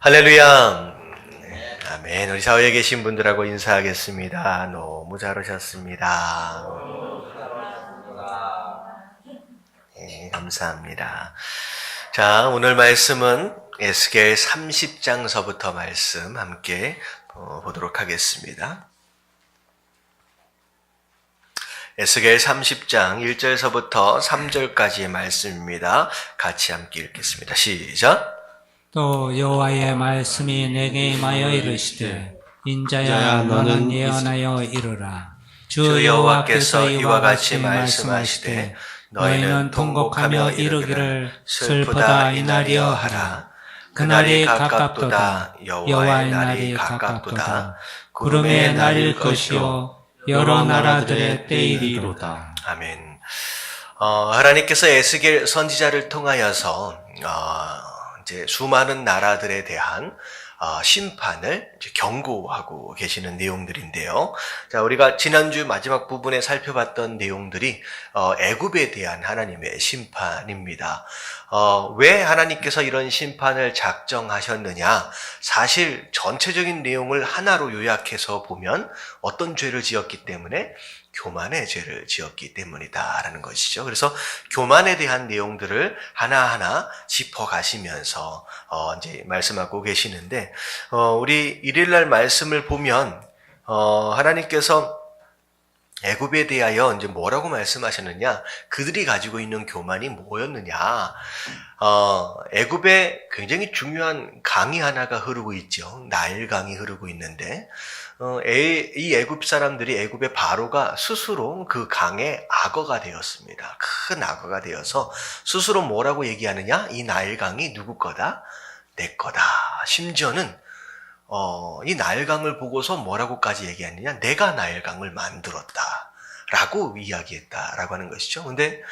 할렐루야. 아멘. 우리 사회에 계신 분들하고 인사하겠습니다. 너무 잘 오셨습니다. 네, 감사합니다. 자, 오늘 말씀은 에스겔 30장서부터 말씀 함께 보도록 하겠습니다. 에스겔 30장 1절서부터 3절까지의 말씀입니다. 같이 함께 읽겠습니다. 시작. 또 여호와의 말씀이 내게 임하여 이르시되 인자야 너는 예언하여 이르라. 주 여호와께서 이와 같이 말씀하시되 너희는 통곡하며 이르기를 슬프다 이날이여 하라. 그날이 가깝도다. 여호와의 날이 가깝도다. 구름의 날일 것이요 여러 나라들의 때이리로다. 아멘. 하나님께서 에스겔 선지자를 통하여서 이제 수많은 나라들에 대한 심판을 경고하고 계시는 내용들인데요. 자, 우리가 지난주 마지막 부분에 살펴봤던 내용들이 애굽에 대한 하나님의 심판입니다. 왜 하나님께서 이런 심판을 작정하셨느냐? 사실 전체적인 내용을 하나로 요약해서 보면 어떤 죄를 지었기 때문에 교만의 죄를 지었기 때문이다라는 것이죠. 그래서 교만에 대한 내용들을 하나하나 짚어가시면서 이제 말씀하고 계시는데, 우리 일일날 말씀을 보면 하나님께서 애굽에 대하여 이제 뭐라고 말씀하셨느냐? 그들이 가지고 있는 교만이 뭐였느냐? 애굽에 굉장히 중요한 강이 하나가 흐르고 있죠. 나일강이 흐르고 있는데, 이 애굽 사람들이 애굽의 바로가 스스로 그 강의 악어가 되었습니다. 큰 악어가 되어서 스스로 뭐라고 얘기하느냐? 이 나일강이 누구 거다? 내 거다. 심지어는 이 나일강을 보고서 뭐라고까지 얘기했느냐? 내가 나일강을 만들었다 라고 이야기했다라고 하는 것이죠. 근데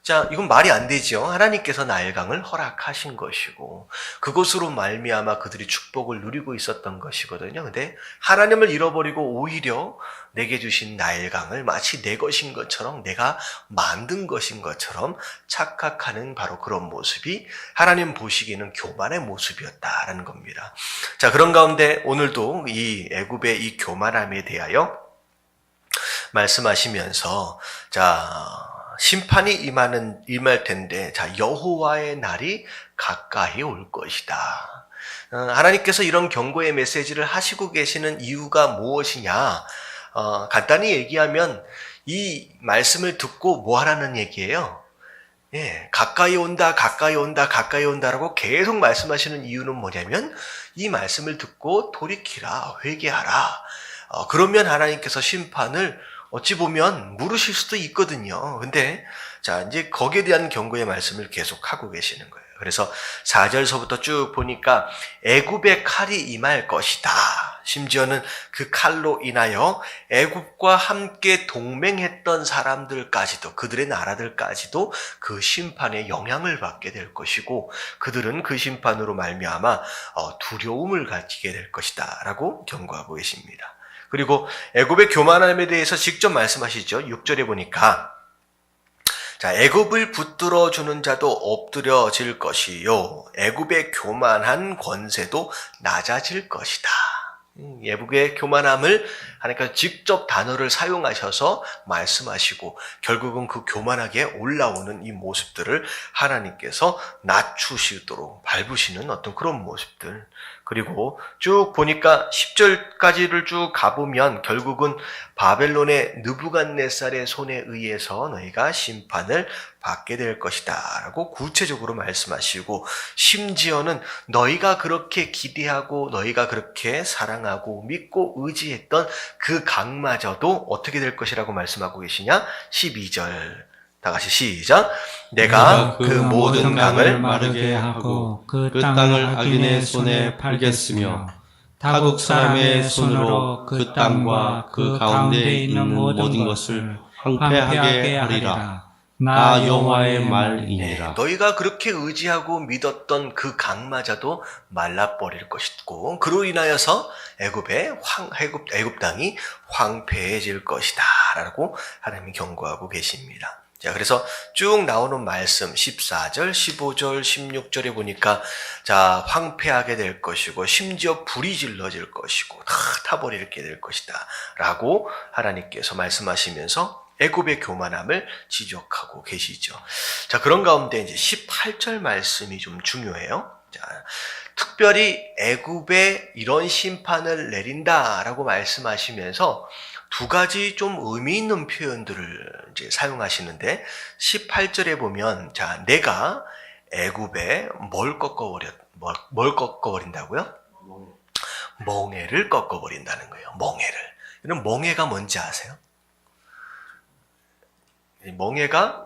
자, 이건 말이 안 되죠. 하나님께서 나일강을 허락하신 것이고 그것으로 말미암아 그들이 축복을 누리고 있었던 것이거든요. 근데 하나님을 잃어버리고 오히려 내게 주신 나일강을 마치 내 것인 것처럼, 내가 만든 것인 것처럼 착각하는 바로 그런 모습이 하나님 보시기에는 교만의 모습이었다라는 겁니다. 자, 그런 가운데 오늘도 이 애굽의 이 교만함에 대하여 말씀하시면서, 자, 심판이 임할 텐데, 자, 여호와의 날이 가까이 올 것이다. 하나님께서 이런 경고의 메시지를 하시고 계시는 이유가 무엇이냐? 간단히 얘기하면 이 말씀을 듣고 뭐 하라는 얘기예요? 예, 가까이 온다, 가까이 온다, 가까이 온다라고 계속 말씀하시는 이유는 뭐냐면 이 말씀을 듣고 돌이키라, 회개하라. 그러면 하나님께서 심판을 어찌 보면 물으실 수도 있거든요. 근데 자, 이제 거기에 대한 경고의 말씀을 계속 하고 계시는 거예요. 그래서 4절서부터 쭉 보니까 애굽의 칼이 임할 것이다. 심지어는 그 칼로 인하여 애굽과 함께 동맹했던 사람들까지도, 그들의 나라들까지도 그 심판의 영향을 받게 될 것이고 그들은 그 심판으로 말미암아 두려움을 가지게 될 것이다 라고 경고하고 계십니다. 그리고 애굽의 교만함에 대해서 직접 말씀하시죠. 6절에 보니까 자, 애굽을 붙들어 주는 자도 엎드려질 것이요 애굽의 교만한 권세도 낮아질 것이다. 애굽의 교만함을 하나님께서 직접 단어를 사용하셔서 말씀하시고 결국은 그 교만하게 올라오는 이 모습들을 하나님께서 낮추시도록 밟으시는 어떤 그런 모습들. 그리고 쭉 보니까 10절까지를 쭉 가보면 결국은 바벨론의 느부갓네살의 손에 의해서 너희가 심판을 받게 될 것이다 라고 구체적으로 말씀하시고 심지어는 너희가 그렇게 기대하고 너희가 그렇게 사랑하고 믿고 의지했던 그 강마저도 어떻게 될 것이라고 말씀하고 계시냐? 12절 다 같이 시작. 내가 그 모든 강을 마르게 하고 그 땅을 악인의 손에 팔겠으며 타국 사람의 손으로 그 땅과 그 가운데 있는 모든 것을 황폐하게 하리라. 나 여호와의 말이니라. 너희가 그렇게 의지하고 믿었던 그 강마저도 말라버릴 것이고 그로 인하여서 애굽 땅이 황폐해질 것이다 라고 하나님이 경고하고 계십니다. 자, 그래서 쭉 나오는 말씀 14절, 15절, 16절에 보니까 자, 황폐하게 될 것이고 심지어 불이 질러질 것이고 다 타버리게 될 것이다 라고 하나님께서 말씀하시면서 애굽의 교만함을 지적하고 계시죠. 자, 그런 가운데 이제 18절 말씀이 좀 중요해요. 자, 특별히 애굽에 이런 심판을 내린다라고 말씀하시면서 두 가지 좀 의미 있는 표현들을 이제 사용하시는데 18절에 보면 자, 내가 애굽에 뭘 꺾어버린다고요? 멍에를 꺾어버린다는 거예요. 멍에를. 이런 멍에가 뭔지 아세요? 멍에가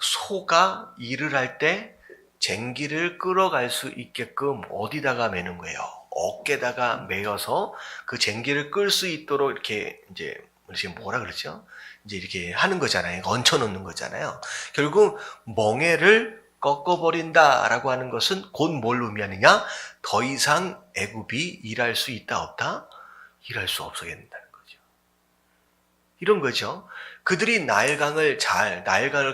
소가 일을 할 때 쟁기를 끌어갈 수 있게끔 어디다가 매는 거예요? 어깨다가 매어서 그 쟁기를 끌 수 있도록 이렇게 이제 뭐라 그러죠? 이제 이렇게 하는 거잖아요. 얹혀 놓는 거잖아요. 결국 멍에를 꺾어버린다라고 하는 것은 곧 뭘 의미하느냐? 더 이상 애굽이 일할 수 있다 없다? 일할 수 없어야 된다는 거죠. 이런 거죠. 그들이 나일강을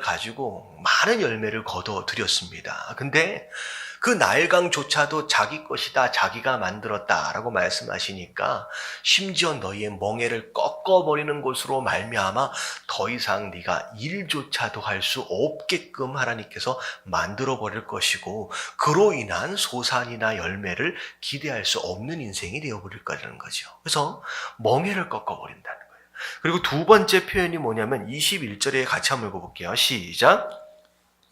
가지고 많은 열매를 거둬들였습니다. 근데 그 나일강조차도 자기 것이다, 자기가 만들었다라고 말씀하시니까 심지어 너희의 멍에를 꺾어버리는 것으로 말미암아 더 이상 네가 일조차도 할 수 없게끔 하나님께서 만들어버릴 것이고 그로 인한 소산이나 열매를 기대할 수 없는 인생이 되어버릴 거라는 거죠. 그래서 멍에를 꺾어버린다는 거예요. 그리고 두 번째 표현이 뭐냐면 21절에 같이 한번 읽어볼게요. 시작.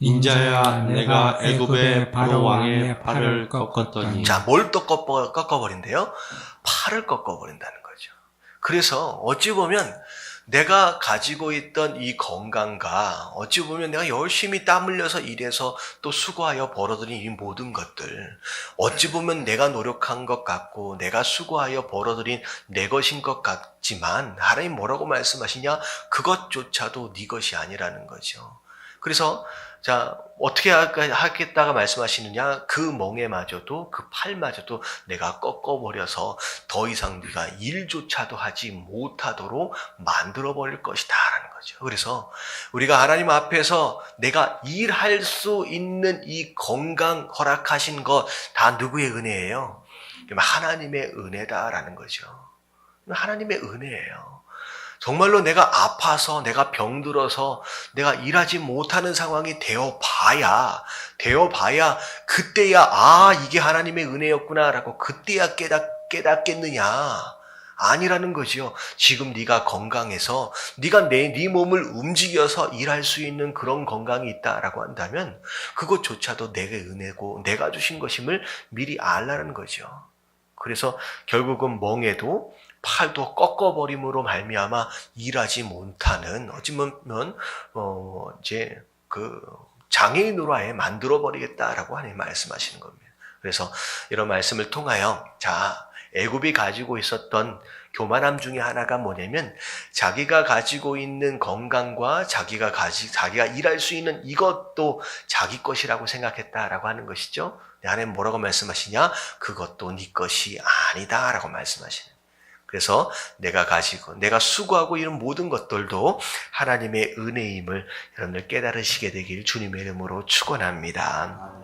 인자야 내가 애굽의 바로 왕의 팔을 꺾었더니. 자, 뭘 또 꺾어버린대요? 팔을 꺾어버린다는 거죠. 그래서 어찌 보면 내가 가지고 있던 이 건강과 어찌 보면 내가 열심히 땀 흘려서 일해서 또 수고하여 벌어들인 이 모든 것들, 어찌 보면 내가 노력한 것 같고 내가 수고하여 벌어들인 내 것인 것 같지만 하나님 뭐라고 말씀하시냐? 그것조차도 네 것이 아니라는 거죠. 그래서 자, 어떻게 하겠다가 말씀하시느냐? 그 멍에마저도 그 팔마저도 내가 꺾어버려서 더 이상 네가 일조차도 하지 못하도록 만들어버릴 것이다 라는 거죠. 그래서 우리가 하나님 앞에서 내가 일할 수 있는 이 건강 허락하신 것 다 누구의 은혜예요? 하나님의 은혜다라는 거죠. 하나님의 은혜예요. 정말로 내가 아파서 내가 병들어서 내가 일하지 못하는 상황이 되어봐야 그때야 이게 하나님의 은혜였구나라고 그때야 깨닫겠느냐 아니라는 거죠. 지금 네가 건강해서 네가 네 몸을 움직여서 일할 수 있는 그런 건강이 있다라고 한다면 그것조차도 내게 은혜고 내가 주신 것임을 미리 알라는 거죠. 그래서 결국은 멍에도 팔도 꺾어버림으로 말미암아 일하지 못하는 어찌 보면 이제 그 장애인으로 아예 만들어버리겠다라고 하나님 말씀하시는 겁니다. 그래서 이런 말씀을 통하여 자 애굽이 가지고 있었던 교만함 중에 하나가 뭐냐면 자기가 가지고 있는 건강과 자기가 일할 수 있는 이것도 자기 것이라고 생각했다라고 하는 것이죠. 하나님 뭐라고 말씀하시냐? 그것도 네 것이 아니다라고 말씀하시는. 그래서 내가 수고하고 이런 모든 것들도 하나님의 은혜임을 여러분들 깨달으시게 되길 주님의 이름으로 축원합니다.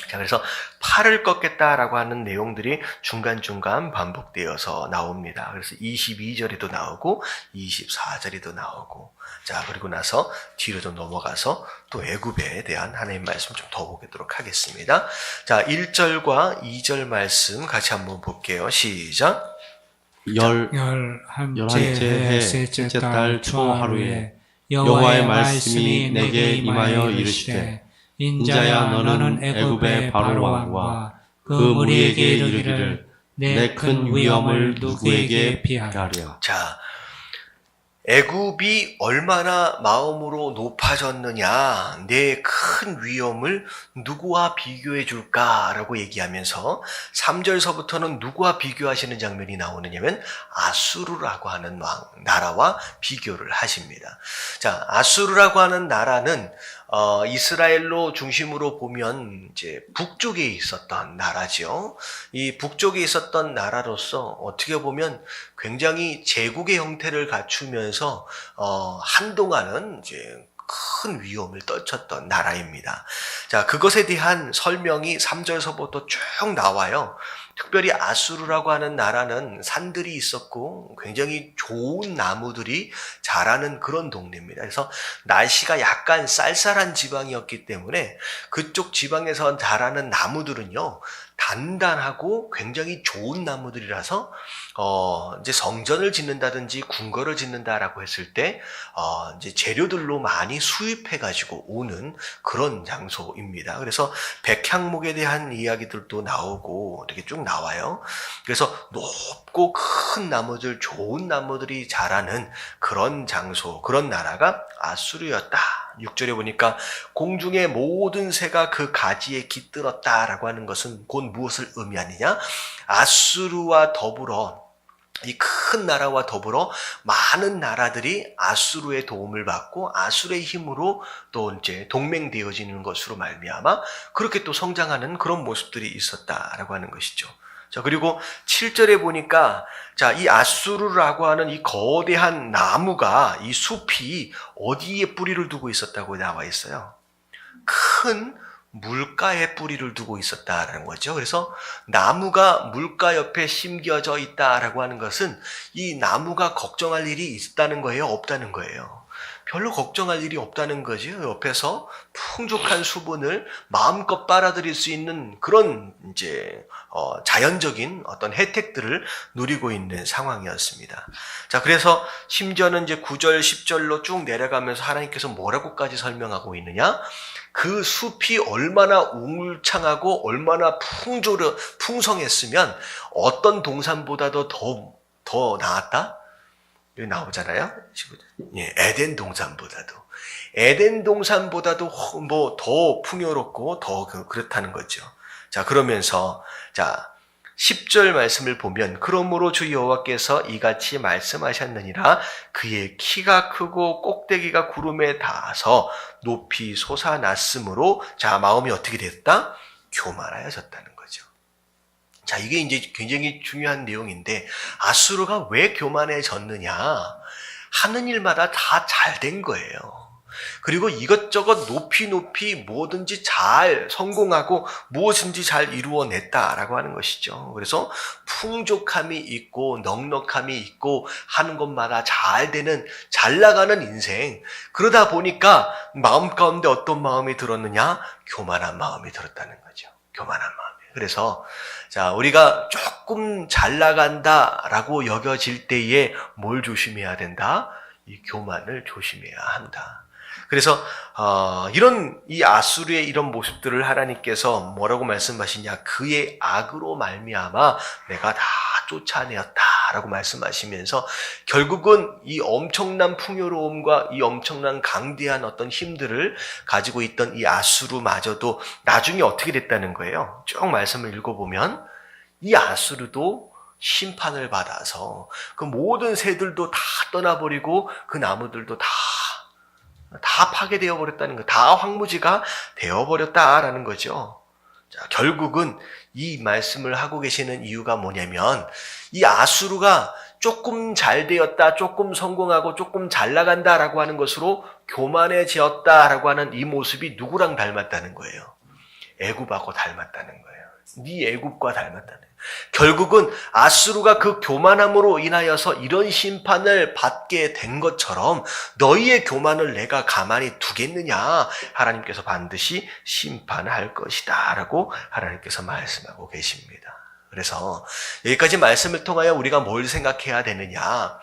자, 그래서 팔을 꺾겠다라고 하는 내용들이 중간중간 반복되어서 나옵니다. 그래서 22절에도 나오고 24절에도 나오고 자, 그리고 나서 뒤로 좀 넘어가서 또 애굽에 대한 하나님 말씀 좀 더 보도록 하겠습니다. 자, 1절과 2절 말씀 같이 한번 볼게요. 시작. 열한째 해 셋째 달 초하루에 여호와의 말씀이 내게 임하여 이르시되 인자야 너는 애굽의 바로 왕과 그 무리에게 이르기를 내 큰 위엄을 누구에게 피하랴. 자, 애굽이 얼마나 마음으로 높아졌느냐, 내 큰 위엄을 누구와 비교해 줄까라고 얘기하면서 3절서부터는 누구와 비교하시는 장면이 나오느냐면 아수르라고 하는 나라와 비교를 하십니다. 자, 아수르라고 하는 나라는 이스라엘로 중심으로 보면 이제 북쪽에 있었던 나라죠. 이 북쪽에 있었던 나라로서 어떻게 보면 굉장히 제국의 형태를 갖추면서 한동안은 이제 큰 위험을 떨쳤던 나라입니다. 자, 그것에 대한 설명이 3절서부터 쭉 나와요. 특별히 아수르라고 하는 나라는 산들이 있었고 굉장히 좋은 나무들이 자라는 그런 동네입니다. 그래서 날씨가 약간 쌀쌀한 지방이었기 때문에 그쪽 지방에서 자라는 나무들은요, 단단하고 굉장히 좋은 나무들이라서 이제 성전을 짓는다든지 궁궐을 짓는다라고 했을 때 이제 재료들로 많이 수입해가지고 오는 그런 장소입니다. 그래서 백향목에 대한 이야기들도 나오고 이렇게 쭉 나와요. 그래서 높고 큰 나무들, 좋은 나무들이 자라는 그런 장소, 그런 나라가 아수르였다. 6절에 보니까 공중의 모든 새가 그 가지에 깃들었다라고 하는 것은 곧 무엇을 의미하느냐? 아수르와 더불어, 이 큰 나라와 더불어 많은 나라들이 아수르의 도움을 받고 아수르의 힘으로 또 이제 동맹되어지는 것으로 말미암아 그렇게 또 성장하는 그런 모습들이 있었다라고 하는 것이죠. 자, 그리고 7절에 보니까 자, 이 아수르라고 하는 이 거대한 나무가, 이 숲이 어디에 뿌리를 두고 있었다고 나와 있어요? 큰 물가에 뿌리를 두고 있었다라는 거죠. 그래서 나무가 물가 옆에 심겨져 있다라고 하는 것은 이 나무가 걱정할 일이 있다는 거예요? 없다는 거예요? 별로 걱정할 일이 없다는 거죠. 옆에서 풍족한 수분을 마음껏 빨아들일 수 있는 그런 이제 자연적인 어떤 혜택들을 누리고 있는 상황이었습니다. 자, 그래서 심지어는 이제 9절, 10절로 쭉 내려가면서 하나님께서 뭐라고까지 설명하고 있느냐? 그 숲이 얼마나 우물창하고 얼마나 풍성했으면 어떤 동산보다도 더 나았다? 여기 나오잖아요. 예, 에덴 동산보다도 뭐 더 풍요롭고 더 그렇다는 거죠. 자, 그러면서 자, 10절 말씀을 보면 그러므로 주 여호와께서 이같이 말씀하셨느니라 그의 키가 크고 꼭대기가 구름에 닿아서 높이 솟아났으므로 자, 마음이 어떻게 됐다? 교만하여졌다는 거죠. 자, 이게 이제 굉장히 중요한 내용인데 아수르가 왜 교만해졌느냐? 하는 일마다 다 잘 된 거예요. 그리고 이것저것 높이 뭐든지 잘 성공하고 무엇인지 잘 이루어냈다라고 하는 것이죠. 그래서 풍족함이 있고 넉넉함이 있고 하는 것마다 잘 되는, 잘 나가는 인생. 그러다 보니까 마음 가운데 어떤 마음이 들었느냐? 교만한 마음이 들었다는 거죠. 교만한 마음이. 그래서 자, 우리가 조금 잘 나간다라고 여겨질 때에 뭘 조심해야 된다? 이 교만을 조심해야 한다. 그래서 이런 이 아수르의 이런 모습들을 하나님께서 뭐라고 말씀하시냐? 그의 악으로 말미암아 내가 다 쫓아내었다라고 말씀하시면서 결국은 이 엄청난 풍요로움과 이 엄청난 강대한 어떤 힘들을 가지고 있던 이 아수르마저도 나중에 어떻게 됐다는 거예요? 쭉 말씀을 읽어보면 이 아수르도 심판을 받아서 그 모든 새들도 다 떠나버리고 그 나무들도 다 파괴되어 버렸다는 거, 다 황무지가 되어버렸다라는 거죠. 자, 결국은 이 말씀을 하고 계시는 이유가 뭐냐면 이 아수르가 조금 잘 되었다, 조금 성공하고 조금 잘 나간다라고 하는 것으로 교만해지었다라고 하는 이 모습이 누구랑 닮았다는 거예요? 애굽하고 닮았다는 거예요. 네 애굽과 닮았다는 거예요. 결국은 아수르가 그 교만함으로 인하여서 이런 심판을 받게 된 것처럼 너희의 교만을 내가 가만히 두겠느냐? 하나님께서 반드시 심판할 것이다 라고 하나님께서 말씀하고 계십니다. 그래서 여기까지 말씀을 통하여 우리가 뭘 생각해야 되느냐?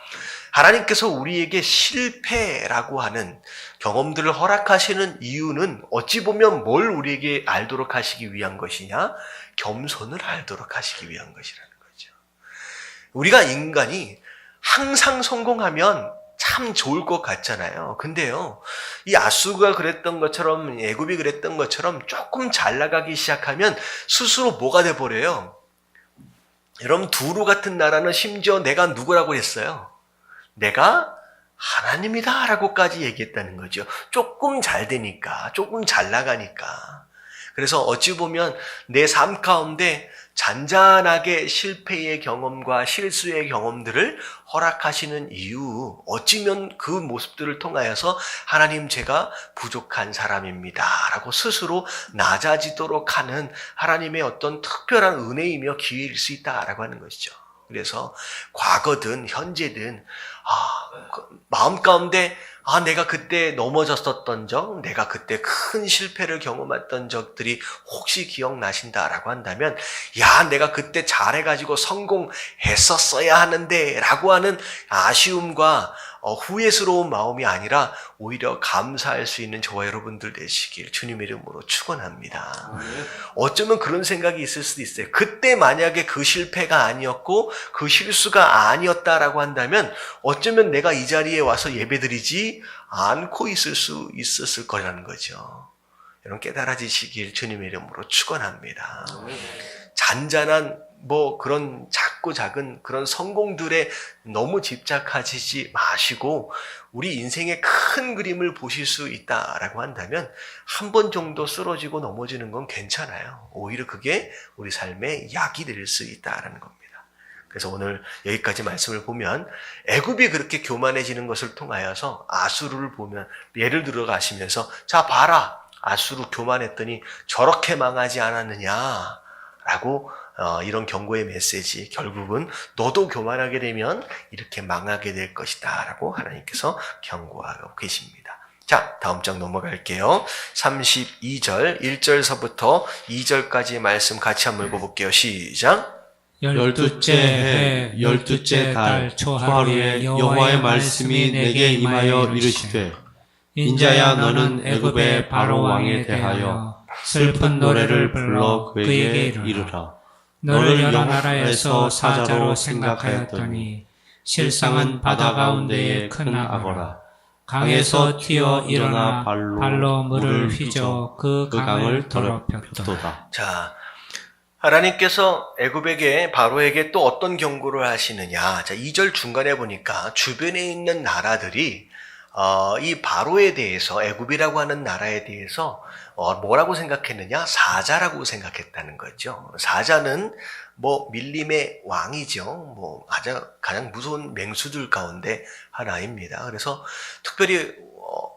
하나님께서 우리에게 실패라고 하는 경험들을 허락하시는 이유는 어찌 보면 뭘 우리에게 알도록 하시기 위한 것이냐? 겸손을 알도록 하시기 위한 것이라는 거죠. 우리가 인간이 항상 성공하면 참 좋을 것 같잖아요. 근데요, 이 아수르가 그랬던 것처럼, 애굽이 그랬던 것처럼 조금 잘 나가기 시작하면 스스로 뭐가 돼버려요? 여러분, 두루 같은 나라는 심지어 내가 누구라고 했어요? 내가 하나님이다 라고까지 얘기했다는 거죠. 조금 잘 되니까, 조금 잘 나가니까. 그래서 어찌 보면 내 삶 가운데 잔잔하게 실패의 경험과 실수의 경험들을 허락하시는 이유, 어찌면 그 모습들을 통하여서 하나님 제가 부족한 사람입니다 라고 스스로 낮아지도록 하는 하나님의 어떤 특별한 은혜이며 기회일 수 있다라고 하는 것이죠. 그래서 과거든 현재든 마음 가운데 내가 그때 넘어졌었던 적, 내가 그때 큰 실패를 경험했던 적들이 혹시 기억나신다라고 한다면, 내가 그때 잘해가지고 성공했었어야 하는데 라고 하는 아쉬움과 후회스러운 마음이 아니라 오히려 감사할 수 있는 저와 여러분들 되시길 주님의 이름으로 축원합니다. 어쩌면 그런 생각이 있을 수도 있어요. 그때 만약에 그 실패가 아니었고 그 실수가 아니었다라고 한다면 어쩌면 내가 이 자리에 와서 예배드리지 않고 있을 수 있었을 거라는 거죠. 여러분 깨달아지시길 주님의 이름으로 축원합니다. 잔잔한 그런 작고 작은 그런 성공들에 너무 집착하시지 마시고 우리 인생의 큰 그림을 보실 수 있다라고 한다면 한 번 정도 쓰러지고 넘어지는 건 괜찮아요. 오히려 그게 우리 삶의 약이 될 수 있다라는 겁니다. 그래서 오늘 여기까지 말씀을 보면 애굽이 그렇게 교만해지는 것을 통하여서 아수르를 보면 예를 들어 가시면서 자 봐라 아수르 교만했더니 저렇게 망하지 않았느냐라고 이런 경고의 메시지 결국은 너도 교만하게 되면 이렇게 망하게 될 것이다 라고 하나님께서 경고하고 계십니다. 자, 다음 장 넘어갈게요. 32절 1절서부터 2절까지 말씀 같이 한번 읽어볼게요. 시작. 12째 해 12째 달 초하루에 여호와의 말씀이 내게 임하여 이르시되 인자야 너는 애굽의 바로 왕에 대하여 슬픈 노래를 불러 그에게 이르라. 너를 여러 나라에서 사자로 생각하였더니 실상은 바다 가운데의 큰 악어라. 강에서 튀어 일어나 발로 물을 휘저 그 강을 더럽혔도다. 자, 하나님께서 애굽에게 바로에게 또 어떤 경고를 하시느냐. 자, 2절 중간에 보니까 주변에 있는 나라들이 이 바로에 대해서 애굽이라고 하는 나라에 대해서 뭐라고 생각했느냐? 사자라고 생각했다는 거죠. 사자는 밀림의 왕이죠. 가장 무서운 맹수들 가운데 하나입니다. 그래서 특별히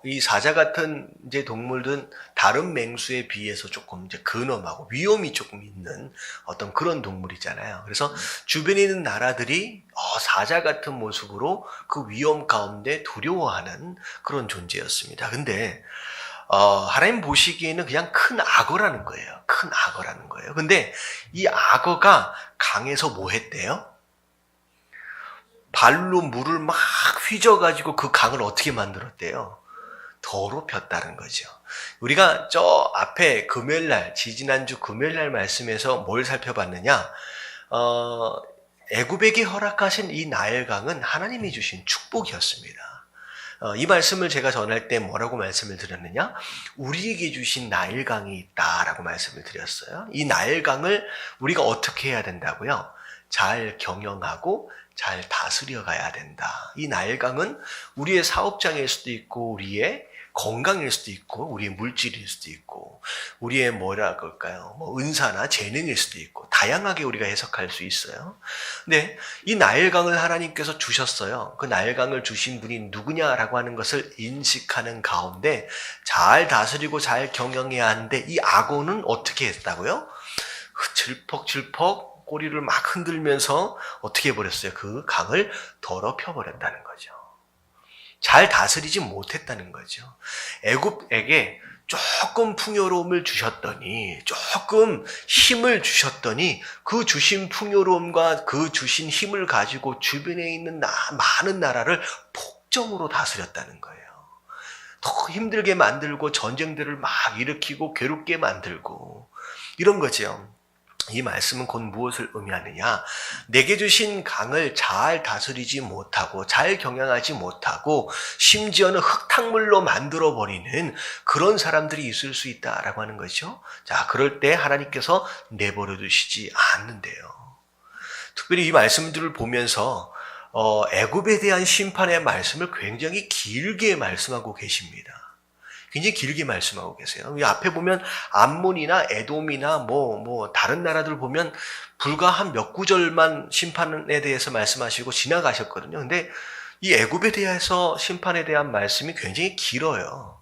이 사자 같은 이제 동물들은 다른 맹수에 비해서 조금 이제 근엄하고 위험이 조금 있는 어떤 그런 동물이잖아요. 그래서 주변에 있는 나라들이 사자 같은 모습으로 그 위험 가운데 두려워하는 그런 존재였습니다. 근데 하나님 보시기에는 그냥 큰 악어라는 거예요. 큰 악어라는 거예요. 근데 이 악어가 강에서 뭐 했대요? 발로 물을 막 휘저어가지고 그 강을 어떻게 만들었대요? 더럽혔다는 거죠. 우리가 저 앞에 금요일날, 지지난주 금요일날 말씀에서 뭘 살펴봤느냐? 애굽에게 허락하신 이 나일강은 하나님이 주신 축복이었습니다. 이 말씀을 제가 전할 때 뭐라고 말씀을 드렸느냐? 우리에게 주신 나일강이 있다라고 말씀을 드렸어요. 이 나일강을 우리가 어떻게 해야 된다고요? 잘 경영하고 잘 다스려 가야 된다. 이 나일강은 우리의 사업장일 수도 있고 우리의 건강일 수도 있고 우리의 물질일 수도 있고 우리의 은사나 재능일 수도 있고 다양하게 우리가 해석할 수 있어요. 근데 이 나일강을 하나님께서 주셨어요. 그 나일강을 주신 분이 누구냐라고 하는 것을 인식하는 가운데 잘 다스리고 잘 경영해야 하는데 이 악어는 어떻게 했다고요? 질퍽질퍽 꼬리를 막 흔들면서 어떻게 해버렸어요? 그 강을 더럽혀 버렸다는 거죠. 잘 다스리지 못했다는 거죠. 애굽에게 조금 풍요로움을 주셨더니 조금 힘을 주셨더니 그 주신 풍요로움과 그 주신 힘을 가지고 주변에 있는 많은 나라를 폭정으로 다스렸다는 거예요. 더 힘들게 만들고 전쟁들을 막 일으키고 괴롭게 만들고 이런 거죠. 이 말씀은 곧 무엇을 의미하느냐? 내게 주신 강을 잘 다스리지 못하고 잘 경영하지 못하고 심지어는 흙탕물로 만들어버리는 그런 사람들이 있을 수 있다라고 하는 거죠. 자, 그럴 때 하나님께서 내버려 두시지 않는데요. 특별히 이 말씀들을 보면서 애굽에 대한 심판의 말씀을 굉장히 길게 말씀하고 계십니다. 굉장히 길게 말씀하고 계세요. 이 앞에 보면 암몬이나 에돔이나 다른 나라들 보면 불과 한 몇 구절만 심판에 대해서 말씀하시고 지나가셨거든요. 근데 이 애굽에 대해서 심판에 대한 말씀이 굉장히 길어요.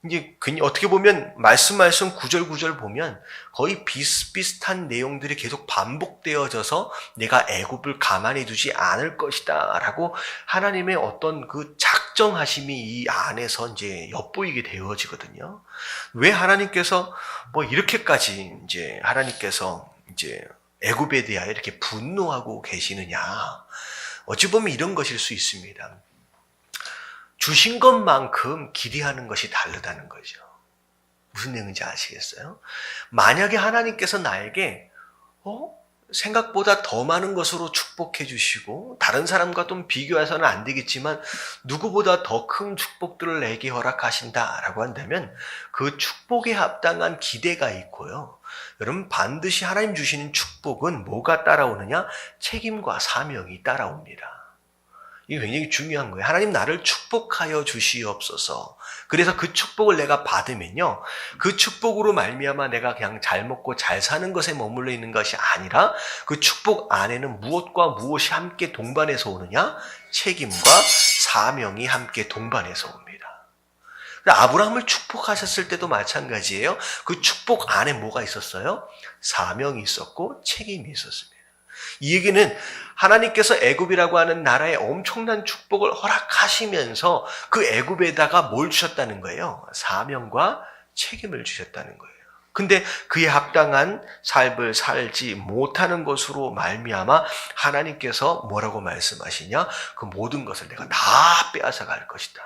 이제 어떻게 보면 말씀 구절 보면 거의 비슷비슷한 내용들이 계속 반복되어져서 내가 애굽을 가만히 두지 않을 것이다 라고 하나님의 어떤 그 작정하심이 이 안에서 이제 엿보이게 되어지거든요. 왜 하나님께서 이렇게까지 이제 하나님께서 이제 애굽에 대하여 이렇게 분노하고 계시느냐. 어찌 보면 이런 것일 수 있습니다. 주신 것만큼 기대하는 것이 다르다는 거죠. 무슨 내용인지 아시겠어요? 만약에 하나님께서 나에게 생각보다 더 많은 것으로 축복해 주시고 다른 사람과 좀 비교해서는 안 되겠지만 누구보다 더 큰 축복들을 내게 허락하신다라고 한다면 그 축복에 합당한 기대가 있고요. 여러분 반드시 하나님 주시는 축복은 뭐가 따라오느냐? 책임과 사명이 따라옵니다. 이게 굉장히 중요한 거예요. 하나님 나를 축복하여 주시옵소서. 그래서 그 축복을 내가 받으면요. 그 축복으로 말미암아 내가 그냥 잘 먹고 잘 사는 것에 머물러 있는 것이 아니라 그 축복 안에는 무엇과 무엇이 함께 동반해서 오느냐? 책임과 사명이 함께 동반해서 옵니다. 아브라함을 축복하셨을 때도 마찬가지예요. 그 축복 안에 뭐가 있었어요? 사명이 있었고 책임이 있었습니다. 이 얘기는 하나님께서 애굽이라고 하는 나라에 엄청난 축복을 허락하시면서 그 애굽에다가 뭘 주셨다는 거예요? 사명과 책임을 주셨다는 거예요. 근데 그에 합당한 삶을 살지 못하는 것으로 말미암아 하나님께서 뭐라고 말씀하시냐? 그 모든 것을 내가 다 빼앗아 갈 것이다.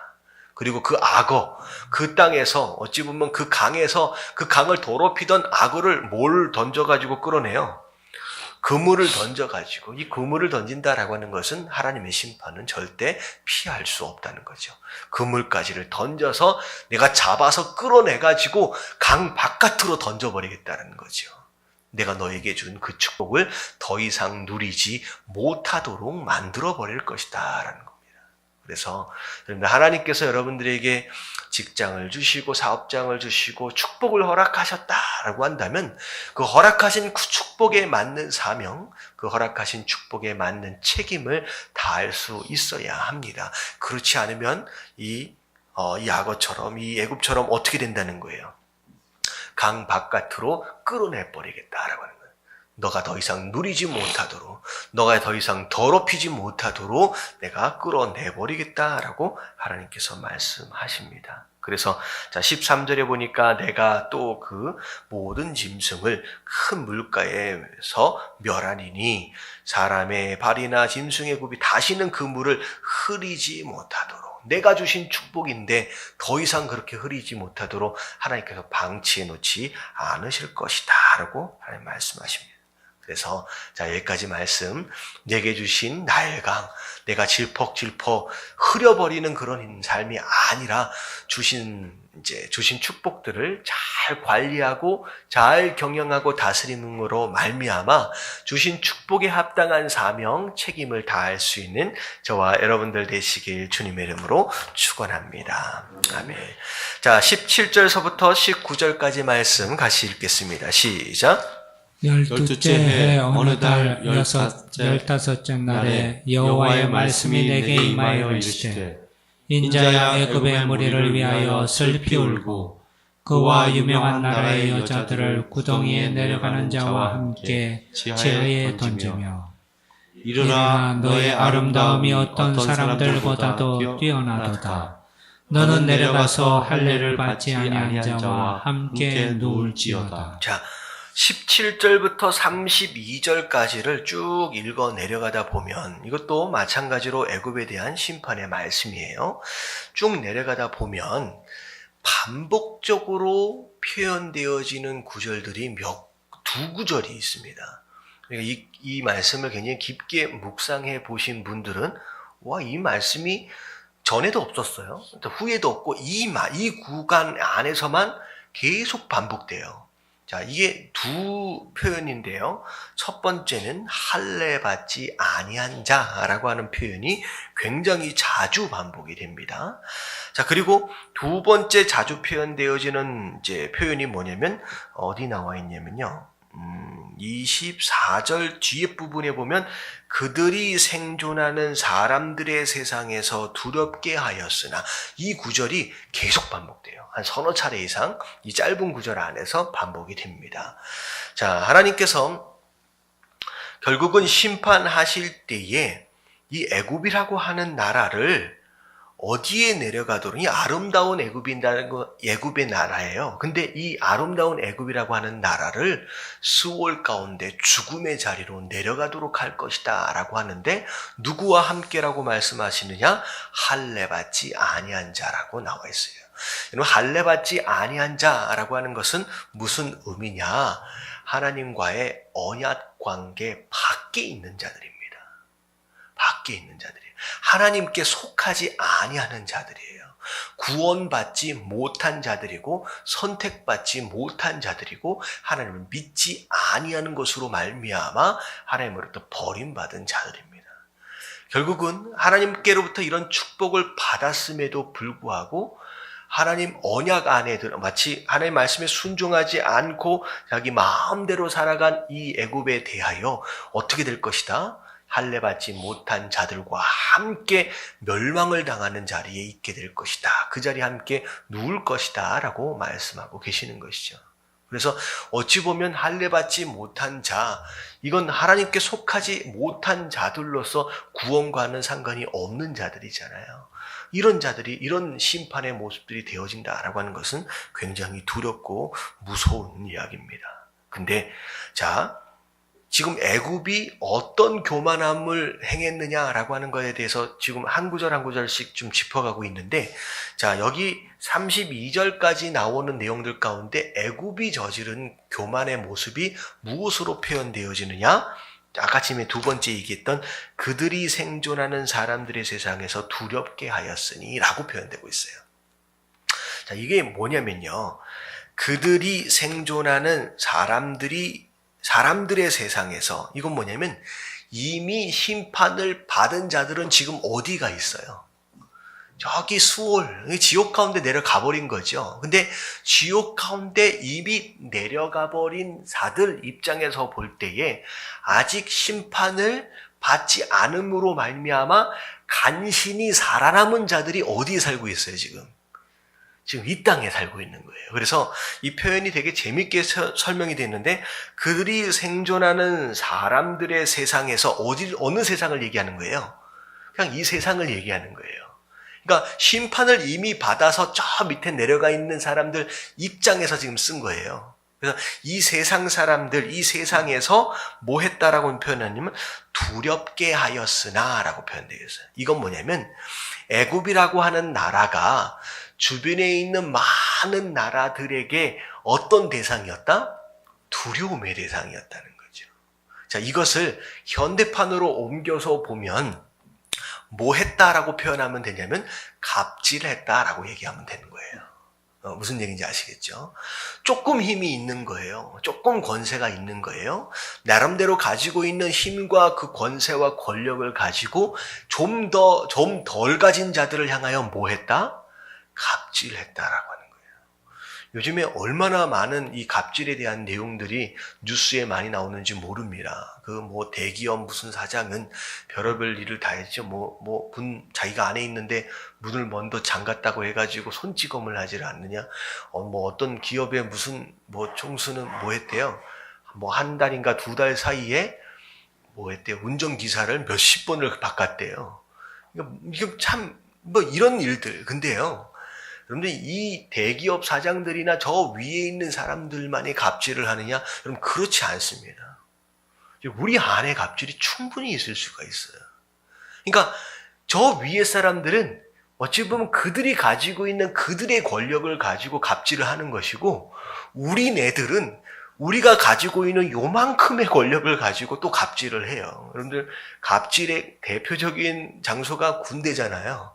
그리고 그 악어, 그 땅에서 어찌 보면 그 강에서 그 강을 더럽히던 악어를 뭘 던져가지고 끌어내요? 그물을 던져가지고 이 그물을 던진다라고 하는 것은 하나님의 심판은 절대 피할 수 없다는 거죠. 그물까지를 던져서 내가 잡아서 끌어내가지고 강 바깥으로 던져버리겠다는 거죠. 내가 너에게 준 그 축복을 더 이상 누리지 못하도록 만들어버릴 것이다 라는 겁니다. 그래서 하나님께서 여러분들에게 직장을 주시고 사업장을 주시고 축복을 허락하셨다라고 한다면 그 허락하신 축복에 맞는 사명, 그 허락하신 축복에 맞는 책임을 다할 수 있어야 합니다. 그렇지 않으면 이 악어처럼 이 애굽처럼 어떻게 된다는 거예요? 강 바깥으로 끌어내버리겠다라고 하는 거예요. 너가 더 이상 누리지 못하도록, 너가 더 이상 더럽히지 못하도록 내가 끌어내버리겠다라고 하나님께서 말씀하십니다. 그래서 13절에 보니까 내가 또 그 모든 짐승을 큰 물가에서 멸하니니 사람의 발이나 짐승의 굽이 다시는 그 물을 흐리지 못하도록, 내가 주신 축복인데 더 이상 그렇게 흐리지 못하도록 하나님께서 방치해 놓지 않으실 것이다 라고 하나님 말씀하십니다. 그래서 여기까지 말씀, 내게 주신 나의 강, 내가 질퍽질퍽 흐려버리는 그런 삶이 아니라 주신 축복들을 잘 관리하고 잘 경영하고 다스림으로 말미암아 주신 축복에 합당한 사명, 책임을 다할 수 있는 저와 여러분들 되시길 주님의 이름으로 축원합니다. 아멘. 17절서부터 19절까지 말씀 같이 읽겠습니다. 시작. 12째 해 어느 달 15째 날에 여호와의 말씀이 내게 임하여 이르시되 인자야 애굽의 무리를 위하여 슬피 울고 그와 유명한 나라의 여자들을 구덩이에 내려가는 자와 함께 지하에 던지며 이르라 너의 아름다움이 어떤 사람들보다도 뛰어나도다. 너는 내려가서 할례를 받지 아니한 자와 함께 누울지어다. 17절부터 32절까지를 쭉 읽어 내려가다 보면 이것도 마찬가지로 애굽에 대한 심판의 말씀이에요. 쭉 내려가다 보면 반복적으로 표현되어지는 구절들이 두 구절이 있습니다. 그러니까 이 말씀을 굉장히 깊게 묵상해 보신 분들은 이 말씀이 전에도 없었어요. 후에도 없고 이 구간 안에서만 계속 반복돼요. 자, 이게 두 표현인데요. 첫 번째는 할례 받지 아니한 자라고 하는 표현이 굉장히 자주 반복이 됩니다. 자, 그리고 두 번째 자주 표현되어지는 이제 표현이 뭐냐면 어디 나와 있냐면요. 24절 뒤에 부분에 보면 그들이 생존하는 사람들의 세상에서 두렵게 하였으나, 이 구절이 계속 반복돼요. 한 서너 차례 이상 이 짧은 구절 안에서 반복이 됩니다. 자, 하나님께서 결국은 심판하실 때에 이 애굽이라고 하는 나라를 어디에 내려가도록, 이 아름다운 애굽이라는 거 애굽의 나라예요. 근데 이 아름다운 애굽이라고 하는 나라를 수월 가운데 죽음의 자리로 내려가도록 할 것이다 라고 하는데, 누구와 함께라고 말씀하시느냐? 할례 받지 아니한 자라고 나와 있어요. 할례 받지 아니한 자라고 하는 것은 무슨 의미냐? 하나님과의 언약 관계 밖에 있는 자들입니다. 밖에 있는 자들이에요. 하나님께 속하지 아니하는 자들이에요. 구원받지 못한 자들이고 선택받지 못한 자들이고 하나님을 믿지 아니하는 것으로 말미암아 하나님으로부터 버림받은 자들입니다. 결국은 하나님께로부터 이런 축복을 받았음에도 불구하고 하나님 언약 안에 들어 마치 하나님 말씀에 순종하지 않고 자기 마음대로 살아간 이 애굽에 대하여 어떻게 될 것이다? 할례 받지 못한 자들과 함께 멸망을 당하는 자리에 있게 될 것이다. 그 자리에 함께 누울 것이다 라고 말씀하고 계시는 것이죠. 그래서 어찌 보면 할례 받지 못한 자, 이건 하나님께 속하지 못한 자들로서 구원과는 상관이 없는 자들이잖아요. 이런 자들이 이런 심판의 모습들이 되어진다라고 하는 것은 굉장히 두렵고 무서운 이야기입니다. 근데 자, 지금 애굽이 어떤 교만함을 행했느냐라고 하는 것에 대해서 지금 한 구절 한 구절씩 좀 짚어가고 있는데, 자, 여기 32절까지 나오는 내용들 가운데 애굽이 저지른 교만의 모습이 무엇으로 표현되어지느냐? 아까 전에 두 번째 얘기했던 그들이 생존하는 사람들의 세상에서 두렵게 하였으니 라고 표현되고 있어요. 자, 이게 뭐냐면요. 그들이 생존하는 사람들의 세상에서, 이건 뭐냐면 이미 심판을 받은 자들은 지금 어디가 있어요? 저기 수월, 지옥 가운데 내려가 버린 거죠. 근데 지옥 가운데 이미 내려가 버린 자들 입장에서 볼 때에 아직 심판을 받지 않음으로 말미암아 간신히 살아남은 자들이 어디에 살고 있어요, 지금 이 땅에 살고 있는 거예요. 그래서 이 표현이 되게 재밌게 설명이 됐는데, 그들이 생존하는 사람들의 세상에서 어느 세상을 얘기하는 거예요? 그냥 이 세상을 얘기하는 거예요. 그러니까 심판을 이미 받아서 저 밑에 내려가 있는 사람들 입장에서 지금 쓴 거예요. 그래서 이 세상 사람들, 이 세상에서 뭐 했다라고 표현하냐면 두렵게 하였으나 라고 표현되어 있어요. 이건 뭐냐면 애굽이라고 하는 나라가 주변에 있는 많은 나라들에게 어떤 대상이었다? 두려움의 대상이었다는 거죠. 자, 이것을 현대판으로 옮겨서 보면 뭐 했다라고 표현하면 되냐면 갑질했다라고 얘기하면 되는 거예요. 무슨 얘기인지 아시겠죠? 조금 힘이 있는 거예요. 조금 권세가 있는 거예요. 나름대로 가지고 있는 힘과 그 권세와 권력을 가지고 좀 덜 가진 자들을 향하여 뭐 했다? 갑질했다라고 하는 거예요. 요즘에 얼마나 많은 이 갑질에 대한 내용들이 뉴스에 많이 나오는지 모릅니다. 대기업 무슨 사장은 별의별 일을 다 했죠. 자기가 안에 있는데 문을 먼저 잠갔다고 해가지고 손찌검을 하질 않느냐. 어떤 기업의 무슨 총수는 뭐 했대요. 한 달인가 두 달 사이에 뭐 했대요. 운전기사를 몇십 번을 바꿨대요. 이게 참, 이런 일들. 근데요. 여러분들 이 대기업 사장들이나 저 위에 있는 사람들만이 갑질을 하느냐? 여러분 그렇지 않습니다. 우리 안에 갑질이 충분히 있을 수가 있어요. 그러니까 저 위에 사람들은 어찌 보면 그들이 가지고 있는 그들의 권력을 가지고 갑질을 하는 것이고, 우리네들은 우리가 가지고 있는 요만큼의 권력을 가지고 또 갑질을 해요. 여러분들 갑질의 대표적인 장소가 군대잖아요.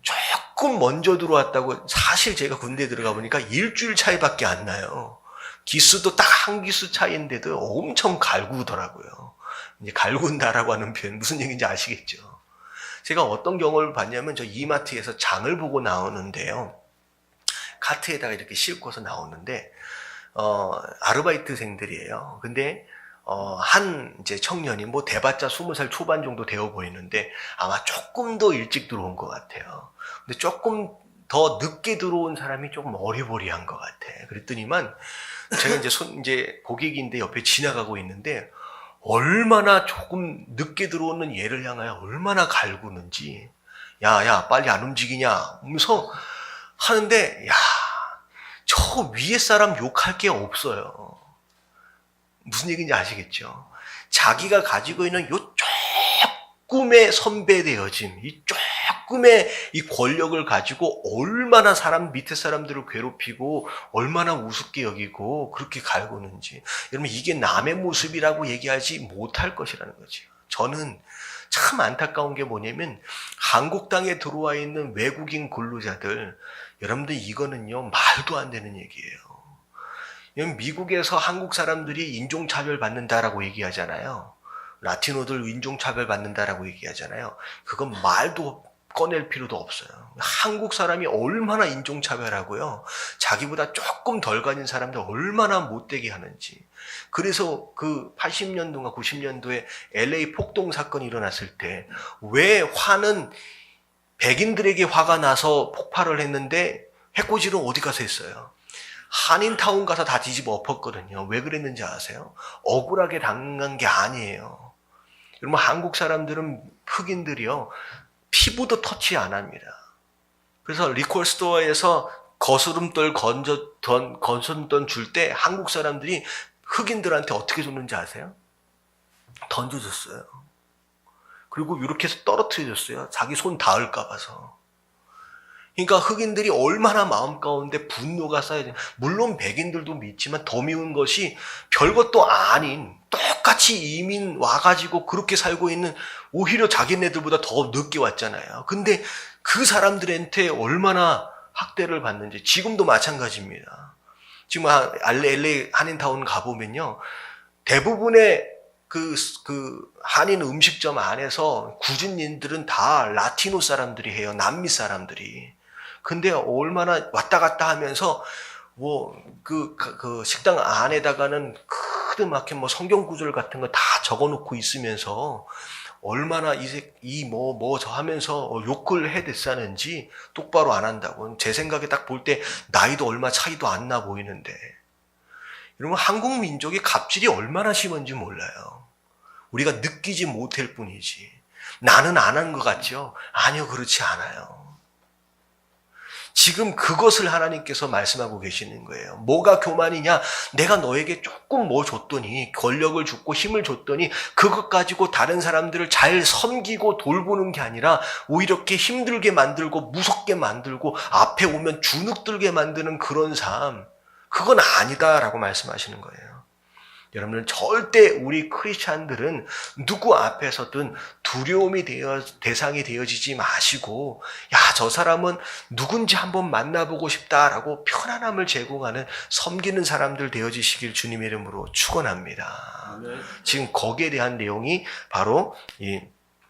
조금 먼저 들어왔다고, 사실 제가 군대 들어가 보니까 일주일 차이밖에 안 나요. 기수도 딱 한 기수 차이인데도 엄청 갈구더라고요. 이제 갈군다라고 하는 표현 무슨 얘기인지 아시겠죠? 제가 어떤 경우를 봤냐면 저 이마트에서 장을 보고 나오는데요. 카트에다가 이렇게 싣고서 나오는데 아르바이트생들이에요. 근데 한 이제 청년이 뭐 대봤자 20살 초반 정도 되어 보이는데 아마 조금 더 일찍 들어온 것 같아요. 근데 조금 더 늦게 들어온 사람이 조금 어리버리한 것 같아. 그랬더니만 제가 이제 고객인데 옆에 지나가고 있는데 얼마나 조금 늦게 들어오는 얘를 향하여 얼마나 갈구는지, 야 빨리 안 움직이냐 하면서 하는데, 야 저 위에 사람 욕할 게 없어요. 무슨 얘기인지 아시겠죠? 자기가 가지고 있는 요 조금의 선배되어짐, 이 조금의 이 권력을 가지고 얼마나 밑에 사람들을 괴롭히고 얼마나 우습게 여기고 그렇게 갈구는지. 여러분, 이게 남의 모습이라고 얘기하지 못할 것이라는 거죠. 저는 참 안타까운 게 뭐냐면 한국 땅에 들어와 있는 외국인 근로자들, 여러분들 이거는요 말도 안 되는 얘기예요. 미국에서 한국 사람들이 인종차별 받는다라고 얘기하잖아요. 라티노들 인종차별 받는다라고 얘기하잖아요. 그건 말도 꺼낼 필요도 없어요. 한국 사람이 얼마나 인종차별하고요. 자기보다 조금 덜 가진 사람들 얼마나 못되게 하는지. 그래서 그 80년도인가 90년도에 LA 폭동 사건이 일어났을 때 왜 화는 백인들에게 화가 나서 폭발을 했는데 해코지는 어디 가서 했어요? 한인타운 가서 다 뒤집어 엎었거든요. 왜 그랬는지 아세요? 억울하게 당한 게 아니에요. 여러분, 한국 사람들은 흑인들이요 피부도 터치 안 합니다. 그래서 리콜 스토어에서 거스름돈 거스름돈 줄 때 한국 사람들이 흑인들한테 어떻게 줬는지 아세요? 던져줬어요. 그리고 이렇게 해서 떨어뜨려줬어요. 자기 손 닿을까 봐서. 그러니까 흑인들이 얼마나 마음 가운데 분노가 쌓여야 돼. 물론 백인들도 믿지만 더 미운 것이 별것도 아닌 똑같이 이민 와가지고 그렇게 살고 있는 오히려 자기네들보다 더 늦게 왔잖아요. 근데 그 사람들한테 얼마나 학대를 받는지 지금도 마찬가지입니다. 지금 LA 한인타운 가보면요. 대부분의 그 한인 음식점 안에서 구준인들은 다 라티노 사람들이 해요. 남미 사람들이. 근데 얼마나 왔다 갔다 하면서 그 식당 안에다가는 크드맣게 성경 구절 같은 거 다 적어놓고 있으면서 얼마나 저 하면서 욕을 해댔사는지 똑바로 안 한다고. 제 생각에 딱 볼 때 나이도 얼마 차이도 안 나 보이는데. 여러분, 한국 민족의 갑질이 얼마나 심한지 몰라요. 우리가 느끼지 못할 뿐이지. 나는 안 한 것 같죠? 아니요, 그렇지 않아요. 지금 그것을 하나님께서 말씀하고 계시는 거예요. 뭐가 교만이냐? 내가 너에게 조금 뭐 줬더니, 권력을 줬고 힘을 줬더니 그것 가지고 다른 사람들을 잘 섬기고 돌보는 게 아니라 오히려 이렇게 힘들게 만들고 무섭게 만들고 앞에 오면 주눅들게 만드는 그런 삶, 그건 아니다라고 말씀하시는 거예요. 여러분들, 절대 우리 크리스찬들은 누구 앞에서든 두려움이 대상이 되어지지 마시고, 저 사람은 누군지 한번 만나보고 싶다라고 편안함을 제공하는 섬기는 사람들 되어지시길 주님의 이름으로 축원합니다. 지금 거기에 대한 내용이 바로 이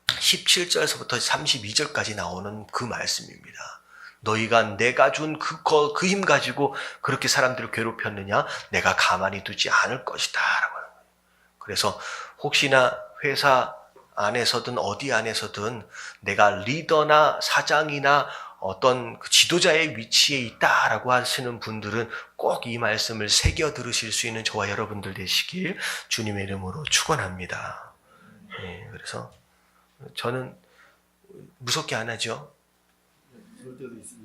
17절에서부터 32절까지 나오는 그 말씀입니다. 너희가 내가 준 그 힘 가지고 그렇게 사람들을 괴롭혔느냐? 내가 가만히 두지 않을 것이다. 라고 하는 거예요. 그래서 혹시나 회사 안에서든 어디 안에서든 내가 리더나 사장이나 어떤 그 지도자의 위치에 있다라고 하시는 분들은 꼭 이 말씀을 새겨 들으실 수 있는 저와 여러분들 되시길 주님의 이름으로 축원합니다. 그래서 저는 무섭게 안 하죠. 그럴 때도 있습니다.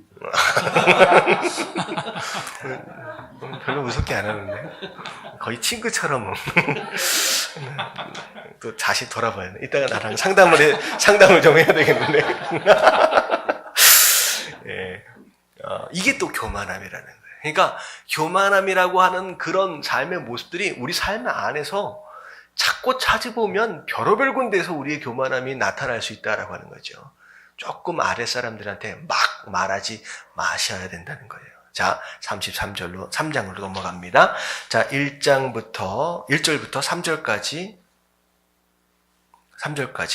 별로 무섭게 안 하는데 거의 친구처럼 또 다시 돌아봐야 돼. 이따가 나랑 상담을 좀 해야 되겠는데. 이게 또 교만함이라는 거예요. 그러니까 교만함이라고 하는 그런 삶의 모습들이 우리 삶 안에서 찾고 찾아보면 별의별 군데에서 우리의 교만함이 나타날 수 있다라고 하는 거죠. 조금 아랫사람들한테 막 말하지 마셔야 된다는 거예요. 자, 33절로 3장으로 넘어갑니다. 자, 1절부터 3절까지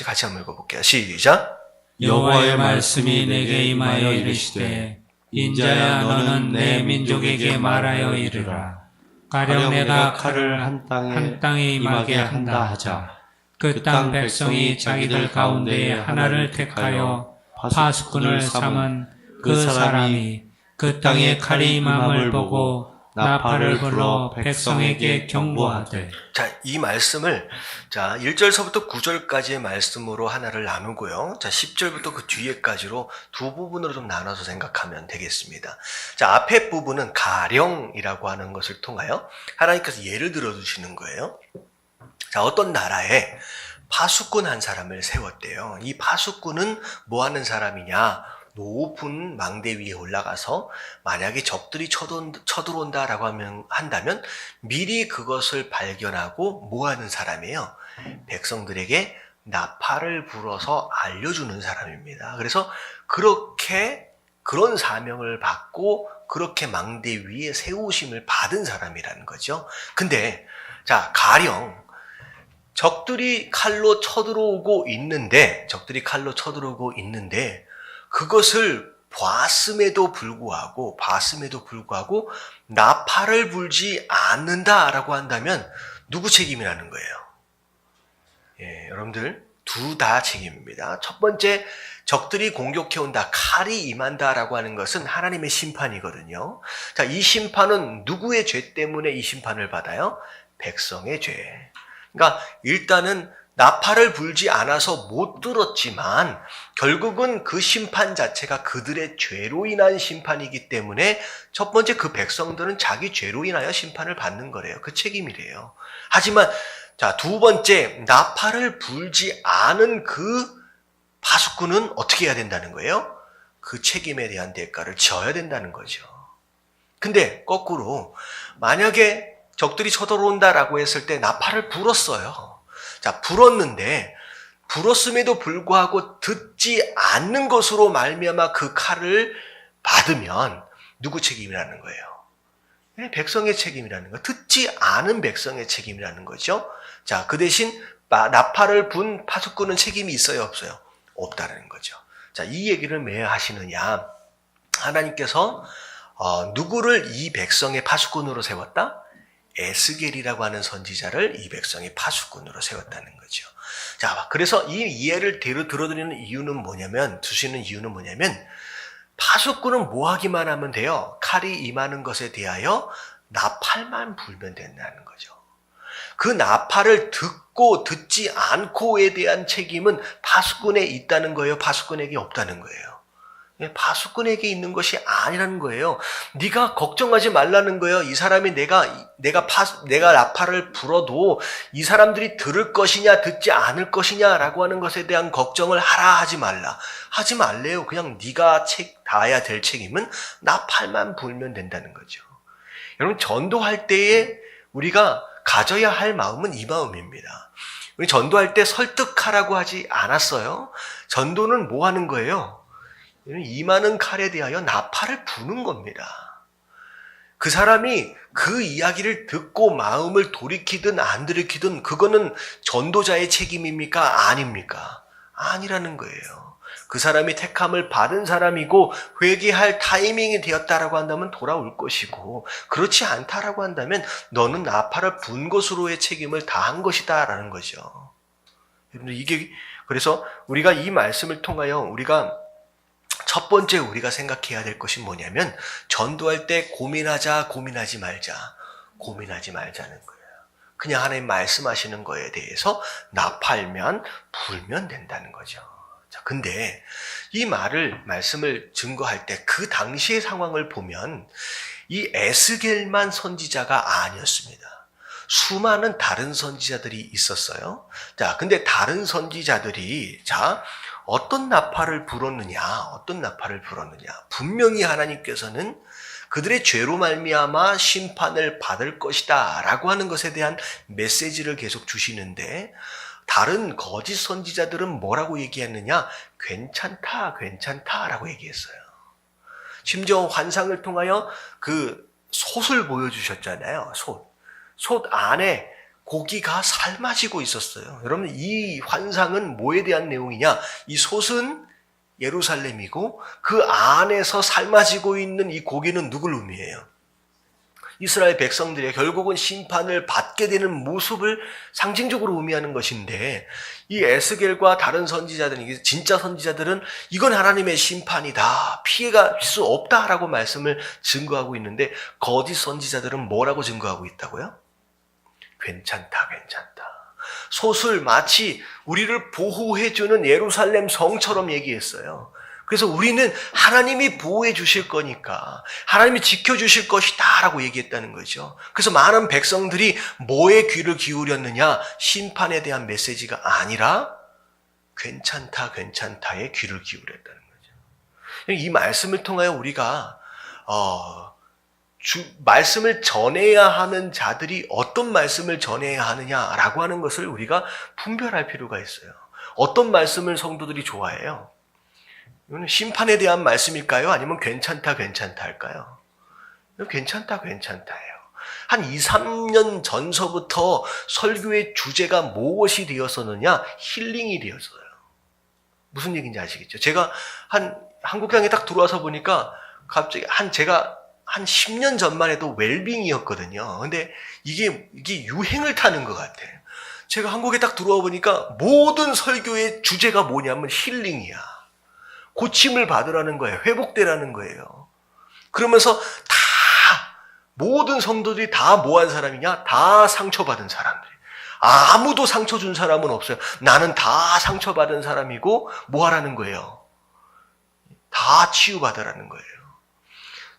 같이 한번 읽어볼게요. 시작. 여호와의 말씀이 내게 임하여 이르시되 인자야 너는 내 민족에게 말하여 이르라. 가령 내가 칼을 한 땅에 임하게 한다 하자. 그 땅 백성이 자기들 가운데 하나를 택하여 파수꾼을 삼은 그 사람이 그 땅에 칼이 임함을 보고 나팔을 불러 백성에게 경고하되. 자, 이 말씀을 1절서부터 9절까지의 말씀으로 하나를 나누고요. 자, 10절부터 그 뒤에까지로 두 부분으로 좀 나눠서 생각하면 되겠습니다. 자, 앞에 부분은 가령이라고 하는 것을 통하여 하나님께서 예를 들어 주시는 거예요. 자, 어떤 나라에 파수꾼 한 사람을 세웠대요. 이 파수꾼은 뭐 하는 사람이냐? 높은 망대 위에 올라가서 만약에 적들이 쳐들어온다라고 한다면 미리 그것을 발견하고 뭐 하는 사람이에요? 백성들에게 나팔을 불어서 알려주는 사람입니다. 그래서 그런 사명을 받고 그렇게 망대 위에 세우심을 받은 사람이라는 거죠. 근데 자, 가령 적들이 칼로 쳐들어오고 있는데 그것을 봤음에도 불구하고 나팔을 불지 않는다라고 한다면 누구 책임이라는 거예요? 예, 여러분들 둘 다 책임입니다. 첫 번째, 적들이 공격해온다, 칼이 임한다라고 하는 것은 하나님의 심판이거든요. 자, 이 심판은 누구의 죄 때문에 이 심판을 받아요? 백성의 죄. 그러니까 일단은 나팔을 불지 않아서 못 들었지만 결국은 그 심판 자체가 그들의 죄로 인한 심판이기 때문에 첫 번째 그 백성들은 자기 죄로 인하여 심판을 받는 거래요. 그 책임이래요. 하지만 자, 두 번째, 나팔을 불지 않은 그 파수꾼은 어떻게 해야 된다는 거예요? 그 책임에 대한 대가를 져야 된다는 거죠. 근데 거꾸로 만약에 적들이 쳐들어온다라고 했을 때 나팔을 불었어요. 자, 불었음에도 불구하고 듣지 않는 것으로 말미암아 그 칼을 받으면 누구 책임이라는 거예요? 백성의 책임이라는 거예요. 듣지 않은 백성의 책임이라는 거죠. 자, 그 대신 나팔을 분 파수꾼은 책임이 있어요, 없어요? 없다는 거죠. 자, 이 얘기를 왜 하시느냐? 하나님께서 누구를 이 백성의 파수꾼으로 세웠다? 에스겔이라고 하는 선지자를 이 백성의 파수꾼으로 세웠다는 거죠. 자, 그래서 이 이해를 들어드리는 이유는 두시는 이유는 뭐냐면, 파수꾼은 뭐 하기만 하면 돼요? 칼이 임하는 것에 대하여 나팔만 불면 된다는 거죠. 그 나팔을 듣지 않고에 대한 책임은 파수꾼에 있다는 거예요? 파수꾼에게 없다는 거예요? 파수꾼에게 있는 것이 아니라는 거예요. 네가 걱정하지 말라는 거예요. 이 사람이 내가 나팔을 불어도 이 사람들이 들을 것이냐 듣지 않을 것이냐라고 하는 것에 대한 걱정을 하라 하지 말라. 하지 말래요. 그냥 네가 다해야 될 책임은 나팔만 불면 된다는 거죠. 여러분, 전도할 때에 우리가 가져야 할 마음은 이 마음입니다. 우리 전도할 때 설득하라고 하지 않았어요. 전도는 뭐 하는 거예요? 임하는 칼에 대하여 나팔을 부는 겁니다. 그 사람이 그 이야기를 듣고 마음을 돌이키든 안 돌이키든 그거는 전도자의 책임입니까? 아닙니까? 아니라는 거예요. 그 사람이 택함을 받은 사람이고 회개할 타이밍이 되었다라고 한다면 돌아올 것이고, 그렇지 않다라고 한다면 너는 나팔을 분 것으로의 책임을 다한 것이다라는 거죠. 여러분들, 그래서 우리가 이 말씀을 통하여 첫 번째 우리가 생각해야 될 것이 뭐냐면, 전도할 때 고민하지 말자는 거예요. 그냥 하나님 말씀하시는 거에 대해서 나팔만 불면 된다는 거죠. 자, 근데 이 말씀을 증거할 때 그 당시의 상황을 보면 이 에스겔만 선지자가 아니었습니다. 수많은 다른 선지자들이 있었어요. 자, 근데 다른 선지자들이 어떤 나팔을 불었느냐? 분명히 하나님께서는 그들의 죄로 말미암아 심판을 받을 것이다 라고 하는 것에 대한 메시지를 계속 주시는데, 다른 거짓 선지자들은 뭐라고 얘기했느냐? 괜찮다 라고 얘기했어요. 심지어 환상을 통하여 그 솥을 보여주셨잖아요. 솥 안에 고기가 삶아지고 있었어요. 여러분, 이 환상은 뭐에 대한 내용이냐? 이 솥은 예루살렘이고 그 안에서 삶아지고 있는 이 고기는 누굴 의미해요? 이스라엘 백성들이 결국은 심판을 받게 되는 모습을 상징적으로 의미하는 것인데, 이 에스겔과 다른 선지자들은, 진짜 선지자들은 이건 하나님의 심판이다, 피해갈 수 없다라고 말씀을 증거하고 있는데, 거짓 선지자들은 뭐라고 증거하고 있다고요? 괜찮다, 괜찮다. 솥을 마치 우리를 보호해주는 예루살렘 성처럼 얘기했어요. 그래서 우리는 하나님이 보호해 주실 거니까, 하나님이 지켜주실 것이다 라고 얘기했다는 거죠. 그래서 많은 백성들이 뭐에 귀를 기울였느냐? 심판에 대한 메시지가 아니라 괜찮다, 괜찮다에 귀를 기울였다는 거죠. 이 말씀을 통하여 우리가 말씀을 전해야 하는 자들이 어떤 말씀을 전해야 하느냐라고 하는 것을 우리가 분별할 필요가 있어요. 어떤 말씀을 성도들이 좋아해요? 이거는 심판에 대한 말씀일까요? 아니면 괜찮다, 괜찮다 할까요? 괜찮다, 괜찮다예요. 한 2, 3년 전서부터 설교의 주제가 무엇이 되었었느냐? 힐링이 되었어요. 무슨 얘기인지 아시겠죠? 제가 한국교회에 딱 들어와서 보니까 갑자기 제가 한 10년 전만 해도 웰빙이었거든요. 근데 이게 유행을 타는 것 같아요. 제가 한국에 딱 들어와 보니까 모든 설교의 주제가 뭐냐면 힐링이야. 고침을 받으라는 거예요. 회복되라는 거예요. 그러면서 모든 성도들이 다 뭐한 사람이냐? 다 상처받은 사람들. 아무도 상처 준 사람은 없어요. 나는 다 상처받은 사람이고 뭐 하라는 거예요? 다 치유받으라는 거예요.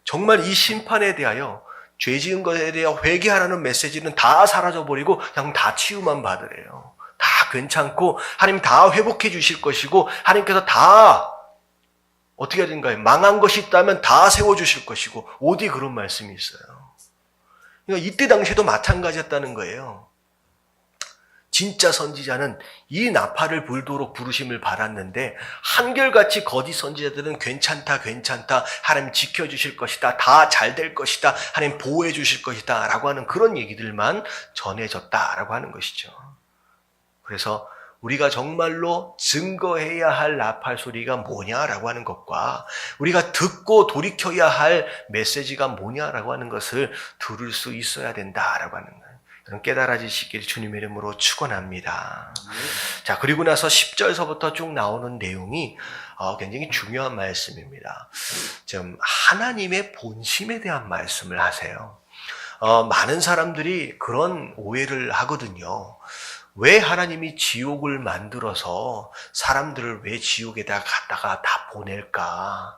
정말 이 심판에 대하여, 죄 지은 것에 대하여 회개하라는 메시지는 다 사라져버리고 그냥 다 치유만 받으래요. 다 괜찮고 하나님 다 회복해 주실 것이고, 하나님께서 다 어떻게 하든가요? 망한 것이 있다면 다 세워주실 것이고, 어디 그런 말씀이 있어요? 그러니까 이때 당시에도 마찬가지였다는 거예요. 진짜 선지자는 이 나팔을 불도록 부르심을 받았는데, 한결같이 거짓 선지자들은 괜찮다, 괜찮다, 하나님 지켜주실 것이다, 다 잘 될 것이다, 하나님 보호해 주실 것이다 라고 하는 그런 얘기들만 전해졌다라고 하는 것이죠. 그래서 우리가 정말로 증거해야 할 나팔 소리가 뭐냐라고 하는 것과, 우리가 듣고 돌이켜야 할 메시지가 뭐냐라고 하는 것을 들을 수 있어야 된다라고 하는 거예요. 여러분, 깨달아지시길 주님의 이름으로 축원합니다. 자, 그리고 나서 10절서부터 쭉 나오는 내용이 굉장히 중요한 말씀입니다. 지금 하나님의 본심에 대한 말씀을 하세요. 많은 사람들이 그런 오해를 하거든요. 왜 하나님이 지옥을 만들어서 사람들을 왜 지옥에다 갖다가 다 보낼까?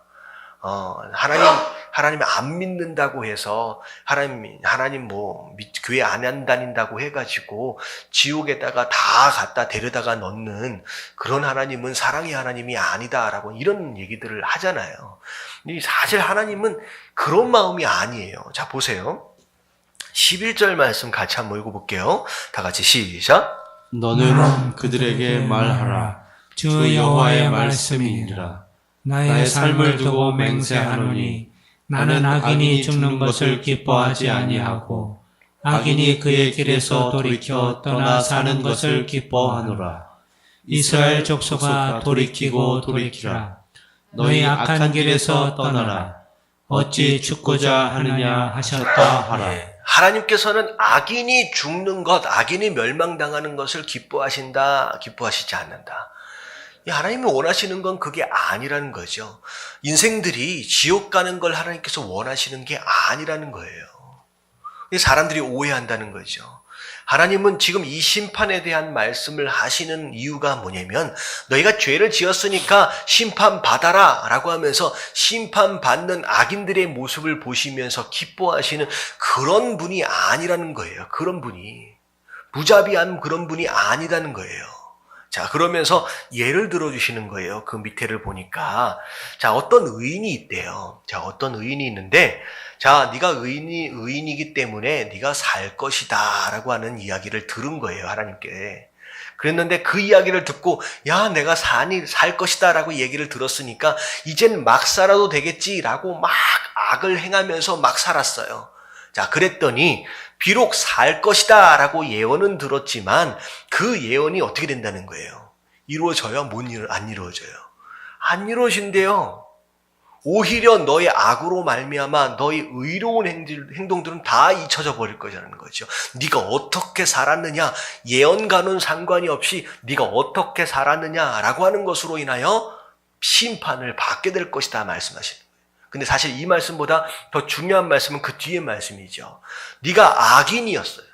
하나님 안 믿는다고 해서, 하나님 교회 안 다닌다고 해가지고 지옥에다가 다 갖다 데려다가 넣는 그런 하나님은 사랑의 하나님이 아니다라고 이런 얘기들을 하잖아요. 사실 하나님은 그런 마음이 아니에요. 자, 보세요. 11절 말씀 같이 한번 읽어볼게요. 다 같이 시작. 너는 그들에게 말하라. 주 여호와의 말씀이니라. 나의 삶을 두고 맹세하노니 나는 악인이 죽는 것을 기뻐하지 아니하고 악인이 그의 길에서 돌이켜 떠나 사는 것을 기뻐하노라. 이스라엘 족속아 돌이키고 돌이키라. 너희 악한 길에서 떠나라. 어찌 죽고자 하느냐 하셨다 하라. 하나님께서는 악인이 죽는 것, 악인이 멸망당하는 것을 기뻐하신다, 기뻐하시지 않는다. 하나님이 원하시는 건 그게 아니라는 거죠. 인생들이 지옥 가는 걸 하나님께서 원하시는 게 아니라는 거예요. 사람들이 오해한다는 거죠. 하나님은 지금 이 심판에 대한 말씀을 하시는 이유가 뭐냐면, 너희가 죄를 지었으니까 심판받아라 라고 하면서 심판받는 악인들의 모습을 보시면서 기뻐하시는 그런 분이 아니라는 거예요. 그런 분이. 무자비한 그런 분이 아니라는 거예요. 자, 그러면서 예를 들어주시는 거예요. 그 밑에를 보니까. 자, 어떤 의인이 있대요. 자, 어떤 의인이 있는데, 자, 네가 의인이기 때문에 네가 살 것이다 라고 하는 이야기를 들은 거예요, 하나님께. 그랬는데 그 이야기를 듣고 야 내가 살 것이다 라고 얘기를 들었으니까 이젠 막 살아도 되겠지라고 막 악을 행하면서 막 살았어요. 자, 그랬더니 비록 살 것이다 라고 예언은 들었지만 그 예언이 어떻게 된다는 거예요? 이루어져요? 안 이루어져요? 안 이루어진대요. 오히려 너의 악으로 말미암아 너의 의로운 행동들은 다 잊혀져 버릴 거라는 거죠. 네가 어떻게 살았느냐, 예언과는 상관이 없이 네가 어떻게 살았느냐라고 하는 것으로 인하여 심판을 받게 될 것이다 말씀하시는 거예요. 근데 사실 이 말씀보다 더 중요한 말씀은 그 뒤의 말씀이죠. 네가 악인이었어요.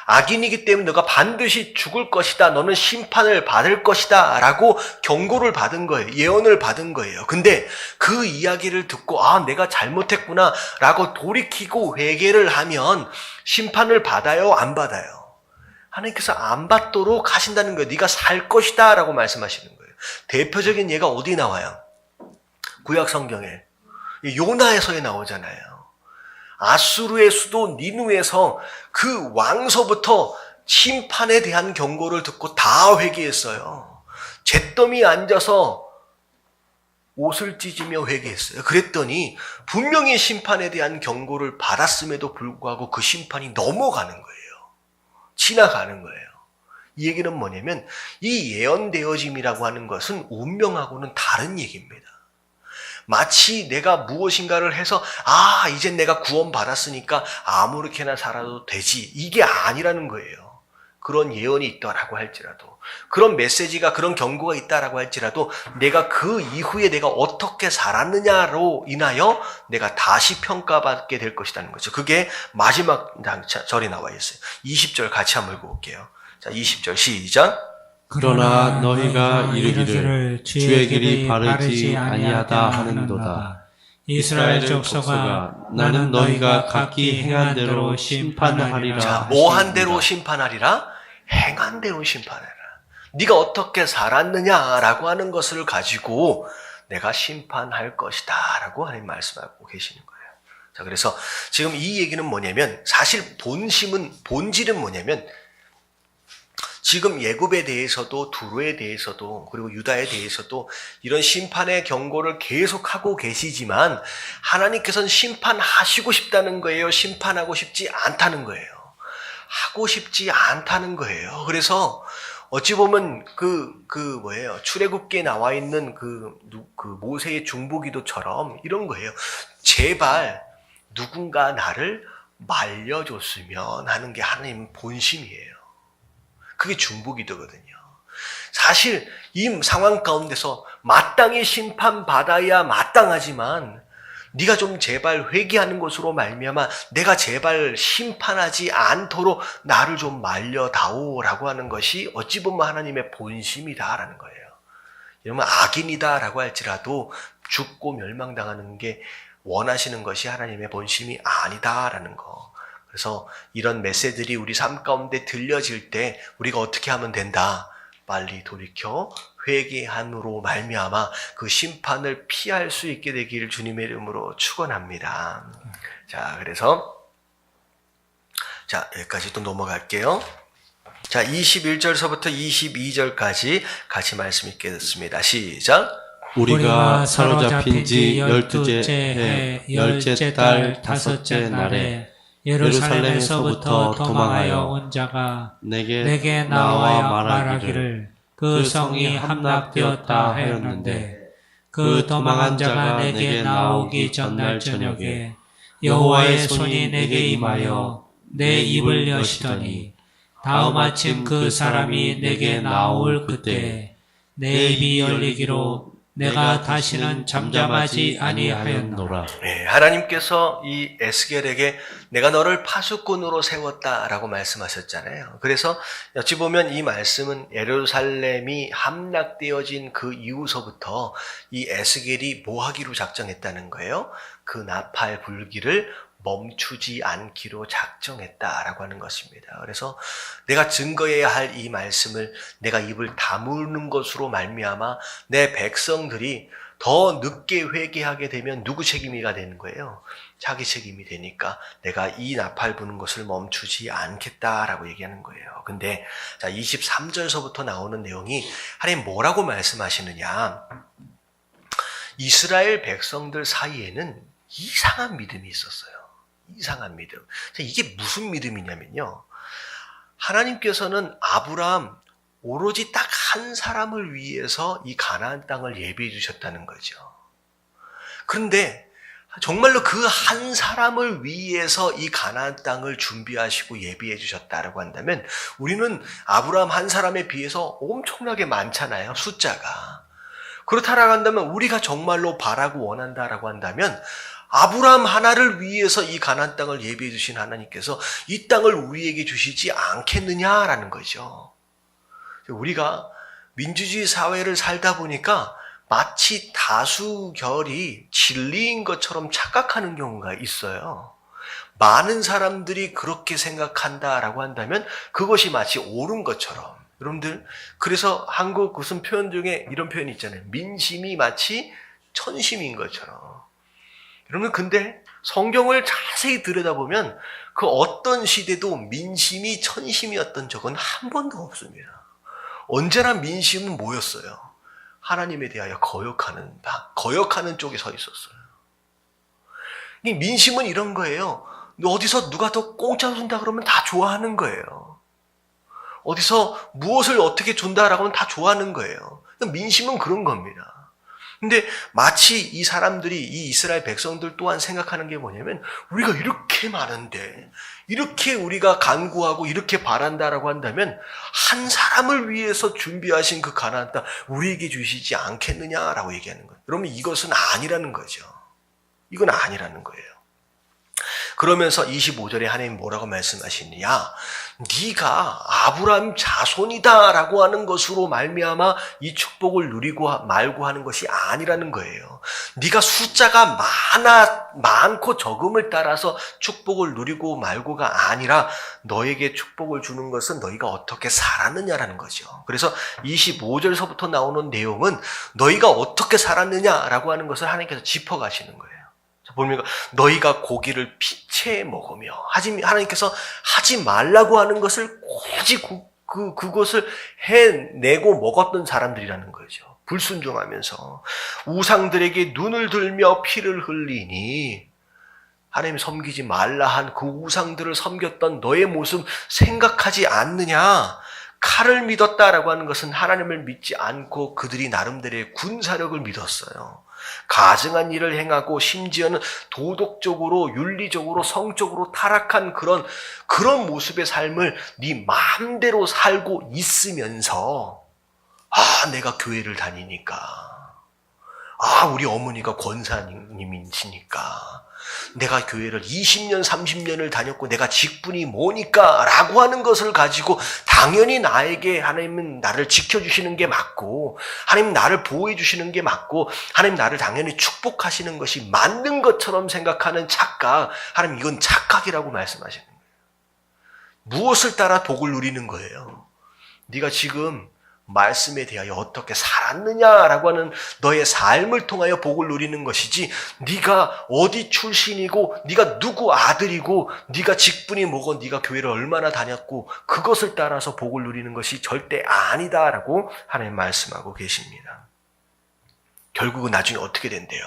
악인이기 때문에 너가 반드시 죽을 것이다. 너는 심판을 받을 것이다. 라고 경고를 받은 거예요. 예언을 받은 거예요. 근데 그 이야기를 듣고 내가 잘못했구나 라고 돌이키고 회개를 하면 심판을 받아요? 안 받아요? 하나님께서 안 받도록 하신다는 거예요. 네가 살 것이다 라고 말씀하시는 거예요. 대표적인 예가 어디 나와요? 구약 성경에 요나에서에 나오잖아요. 아수르의 수도 니누에서 그 왕서부터 심판에 대한 경고를 듣고 다 회개했어요. 잿더미에 앉아서 옷을 찢으며 회개했어요. 그랬더니 분명히 심판에 대한 경고를 받았음에도 불구하고 그 심판이 넘어가는 거예요. 지나가는 거예요. 이 얘기는 뭐냐면 이 예언되어짐이라고 하는 것은 운명하고는 다른 얘기입니다. 마치 내가 무엇인가를 해서 이젠 내가 구원받았으니까 아무렇게나 살아도 되지, 이게 아니라는 거예요. 그런 예언이 있다라고 할지라도, 그런 메시지가, 그런 경고가 있다라고 할지라도 내가 그 이후에 내가 어떻게 살았느냐로 인하여 내가 다시 평가받게 될 것이라는 거죠. 그게 마지막 절에 나와 있어요. 20절 같이 한번 읽어볼게요. 자, 20절 시작. 그러나 너희가 이르기를 주의 길이 바르지 아니하다 하는도다. 이스라엘 족속아, 나는 너희가 각기 행한 대로 심판하리라. 자, 뭐한 대로 심판하리라? 행한 대로 심판하리라. 네가 어떻게 살았느냐라고 하는 것을 가지고 내가 심판할 것이다 라고 하나님 말씀하고 계시는 거예요. 자, 그래서 지금 이 얘기는 뭐냐면, 사실 본질은 뭐냐면, 지금 예굽에 대해서도 두루에 대해서도 그리고 유다에 대해서도 이런 심판의 경고를 계속하고 계시지만 하나님께서는 심판하시고 싶다는 거예요? 심판하고 싶지 않다는 거예요? 하고 싶지 않다는 거예요. 그래서 어찌 보면 출애굽기에 나와 있는 그 모세의 중보기도처럼 이런 거예요. 제발 누군가 나를 말려줬으면 하는 게 하나님 본심이에요. 그게 중보기도거든요. 사실 이 상황 가운데서 마땅히 심판받아야 마땅하지만 네가 좀 제발 회개하는 것으로 말미암아 내가 제발 심판하지 않도록 나를 좀 말려다오라고 하는 것이 어찌 보면 하나님의 본심이다라는 거예요. 여러분, 악인이다라고 할지라도 죽고 멸망당하는 게 원하시는 것이 하나님의 본심이 아니다라는 거. 그래서 이런 메시지들이 우리 삶 가운데 들려질 때 우리가 어떻게 하면 된다? 빨리 돌이켜 회개함으로 말미암아 그 심판을 피할 수 있게 되기를 주님의 이름으로 축원합니다. 자, 그래서 여기까지 또 넘어갈게요. 자, 21절서부터 22절까지 같이 말씀 읽겠습니다. 시작. 우리가 사로잡힌 지 12째 해 10째 달 5째 날에 예루살렘에서부터 도망하여 온 자가 내게 나와 말하기를 그 성이 함락되었다 하였는데, 그 도망한 자가 내게 나오기 전날 저녁에 여호와의 손이 내게 임하여 내 입을 여시더니, 다음 아침 그 사람이 내게 나올 그때 내 입이 열리기로 내가 다시는 잠잠하지 아니하였노라. 네, 하나님께서 이 에스겔에게 내가 너를 파수꾼으로 세웠다라고 말씀하셨잖아요. 그래서 어찌 보면 이 말씀은 예루살렘이 함락되어진 그 이후서부터 이 에스겔이 뭐 하기로 작정했다는 거예요? 그 나팔 불기를 멈추지 않기로 작정했다라고 하는 것입니다. 그래서 내가 증거해야 할 이 말씀을 내가 입을 다무는 것으로 말미암아 내 백성들이 더 늦게 회개하게 되면 누구 책임이가 되는 거예요? 자기 책임이 되니까 내가 이 나팔 부는 것을 멈추지 않겠다라고 얘기하는 거예요. 근데 자 23절서부터 나오는 내용이 하나님 뭐라고 말씀하시느냐? 이스라엘 백성들 사이에는 이상한 믿음이 있었어요. 이상한 믿음. 자, 이게 무슨 믿음이냐면요. 하나님께서는 아브라함 오로지 딱 한 사람을 위해서 이 가나안 땅을 예비해 주셨다는 거죠. 그런데 정말로 그 한 사람을 위해서 이 가나안 땅을 준비하시고 예비해 주셨다라고 한다면 우리는 아브라함 한 사람에 비해서 엄청나게 많잖아요. 숫자가. 그렇다라고 한다면 우리가 정말로 바라고 원한다라고 한다면 아브라함 하나를 위해서 이 가나안 땅을 예비해 주신 하나님께서 이 땅을 우리에게 주시지 않겠느냐라는 거죠. 우리가 민주주의 사회를 살다 보니까 마치 다수결이 진리인 것처럼 착각하는 경우가 있어요. 많은 사람들이 그렇게 생각한다라고 한다면 그것이 마치 옳은 것처럼. 여러분들, 그래서 한국 무슨 표현 중에 이런 표현이 있잖아요. 민심이 마치 천심인 것처럼. 여러분, 근데 성경을 자세히 들여다보면 그 어떤 시대도 민심이 천심이었던 적은 한 번도 없습니다. 언제나 민심은 뭐였어요? 하나님에 대하여 거역하는 쪽에 서 있었어요. 이 민심은 이런 거예요. 어디서 누가 더 공짜 준다 그러면 다 좋아하는 거예요. 어디서 무엇을 어떻게 준다라고 하면 다 좋아하는 거예요. 민심은 그런 겁니다. 근데 마치 이 사람들이, 이 이스라엘 백성들 또한 생각하는 게 뭐냐면 우리가 이렇게 많은데 이렇게 우리가 간구하고 이렇게 바란다라고 한다면 한 사람을 위해서 준비하신 그 가나안 땅 우리에게 주시지 않겠느냐라고 얘기하는 거예요. 그러면 이것은 아니라는 거죠. 이건 아니라는 거예요. 그러면서 25절에 하나님 뭐라고 말씀하시느냐? 네가 아브라함 자손이다라고 하는 것으로 말미암아 이 축복을 누리고 말고 하는 것이 아니라는 거예요. 네가 숫자가 많고 적음을 따라서 축복을 누리고 말고가 아니라 너에게 축복을 주는 것은 너희가 어떻게 살았느냐라는 거죠. 그래서 25절서부터 나오는 내용은 너희가 어떻게 살았느냐라고 하는 것을 하나님께서 짚어가시는 거예요. 보니까 너희가 고기를 피채 먹으며 하나님께서 하지 말라고 하는 것을 굳이 그것을 해내고 먹었던 사람들이라는 거죠. 불순종하면서 우상들에게 눈을 들며 피를 흘리니 하나님 섬기지 말라 한 그 우상들을 섬겼던 너의 모습 생각하지 않느냐? 칼을 믿었다라고 하는 것은 하나님을 믿지 않고 그들이 나름대로의 군사력을 믿었어요. 가증한 일을 행하고 심지어는 도덕적으로, 윤리적으로, 성적으로 타락한 그런 모습의 삶을 네 마음대로 살고 있으면서 내가 교회를 다니니까, 우리 어머니가 권사님이시니까, 내가 교회를 20년, 30년을 다녔고 내가 직분이 뭐니까 라고 하는 것을 가지고 당연히 나에게 하나님은 나를 지켜주시는 게 맞고 하나님 나를 보호해 주시는 게 맞고 하나님 나를 당연히 축복하시는 것이 맞는 것처럼 생각하는 착각, 하나님 이건 착각이라고 말씀하시는 거예요. 무엇을 따라 복을 누리는 거예요? 네가 지금 말씀에 대하여 어떻게 살았느냐라고 하는 너의 삶을 통하여 복을 누리는 것이지, 네가 어디 출신이고 네가 누구 아들이고 네가 직분이 뭐고 네가 교회를 얼마나 다녔고 그것을 따라서 복을 누리는 것이 절대 아니다라고 하나님 말씀하고 계십니다. 결국은 나중에 어떻게 된대요?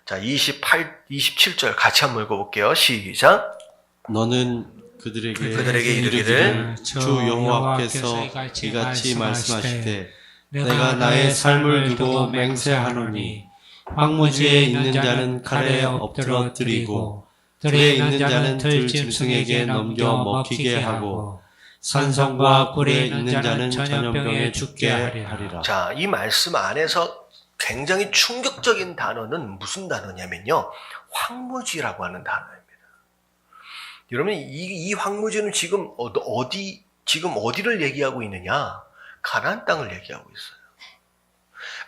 자, 27절 같이 한번 읽어볼게요. 시작. 너는 그들에게 이르기를 주 여호와께서 이같이 말씀하시되 내가 나의 삶을 두고 맹세하노니 황무지에 있는 자는 칼에 엎드러뜨리고 들에 있는 자는 들짐승에게 넘겨 먹히게 하고 산성과 꿀에 있는 자는 전염병에 죽게 하리라. 자, 이 말씀 안에서 굉장히 충격적인 단어는 무슨 단어냐면요, 황무지라고 하는 단어예요. 여러분, 이 황무지는 지금 어디를 얘기하고 있느냐? 가나안 땅을 얘기하고 있어요.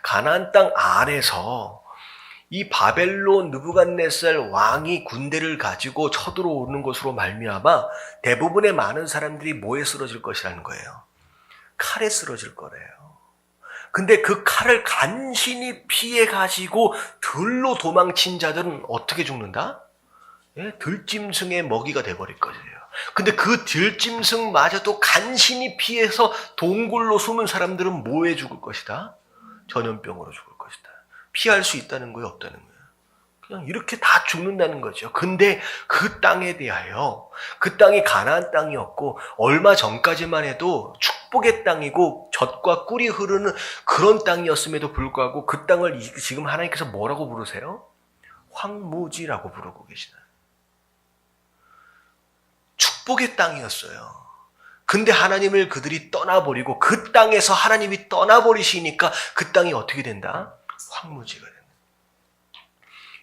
가나안 땅 안에서 이 바벨론 느부갓네살 왕이 군대를 가지고 쳐들어오는 것으로 말미암아 대부분의 많은 사람들이 뭐에 쓰러질 것이라는 거예요? 칼에 쓰러질 거래요. 근데 그 칼을 간신히 피해 가지고 들로 도망친 자들은 어떻게 죽는다? 예? 들짐승의 먹이가 돼버릴 거예요. 근데 그 들짐승마저도 간신히 피해서 동굴로 숨은 사람들은 뭐에 죽을 것이다? 전염병으로 죽을 것이다. 피할 수 있다는 거예요, 없다는 거예요? 그냥 이렇게 다 죽는다는 거죠. 근데 그 땅에 대하여, 그 땅이 가나안 땅이었고 얼마 전까지만 해도 축복의 땅이고 젖과 꿀이 흐르는 그런 땅이었음에도 불구하고 그 땅을 지금 하나님께서 뭐라고 부르세요? 황무지라고 부르고 계시나요? 축복의 땅이었어요. 근데 하나님을 그들이 떠나버리고 그 땅에서 하나님이 떠나버리시니까 그 땅이 어떻게 된다? 황무지가 된다.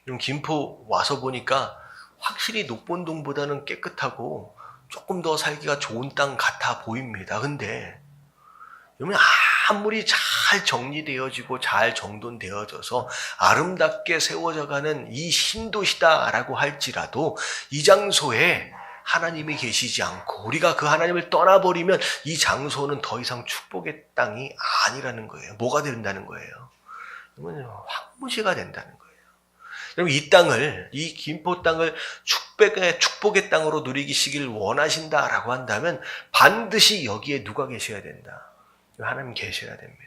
여러분 김포 와서 보니까 확실히 녹본동보다는 깨끗하고 조금 더 살기가 좋은 땅 같아 보입니다. 근데 여러분 아무리 잘 정리되어지고 잘 정돈되어져서 아름답게 세워져가는 이 신도시다라고 할지라도 이 장소에 하나님이 계시지 않고 우리가 그 하나님을 떠나버리면 이 장소는 더 이상 축복의 땅이 아니라는 거예요. 뭐가 된다는 거예요? 황무지가 된다는 거예요. 여러분 이 땅을, 이 김포 땅을 축복의 땅으로 누리시길 원하신다라고 한다면 반드시 여기에 누가 계셔야 된다? 하나님 계셔야 됩니다.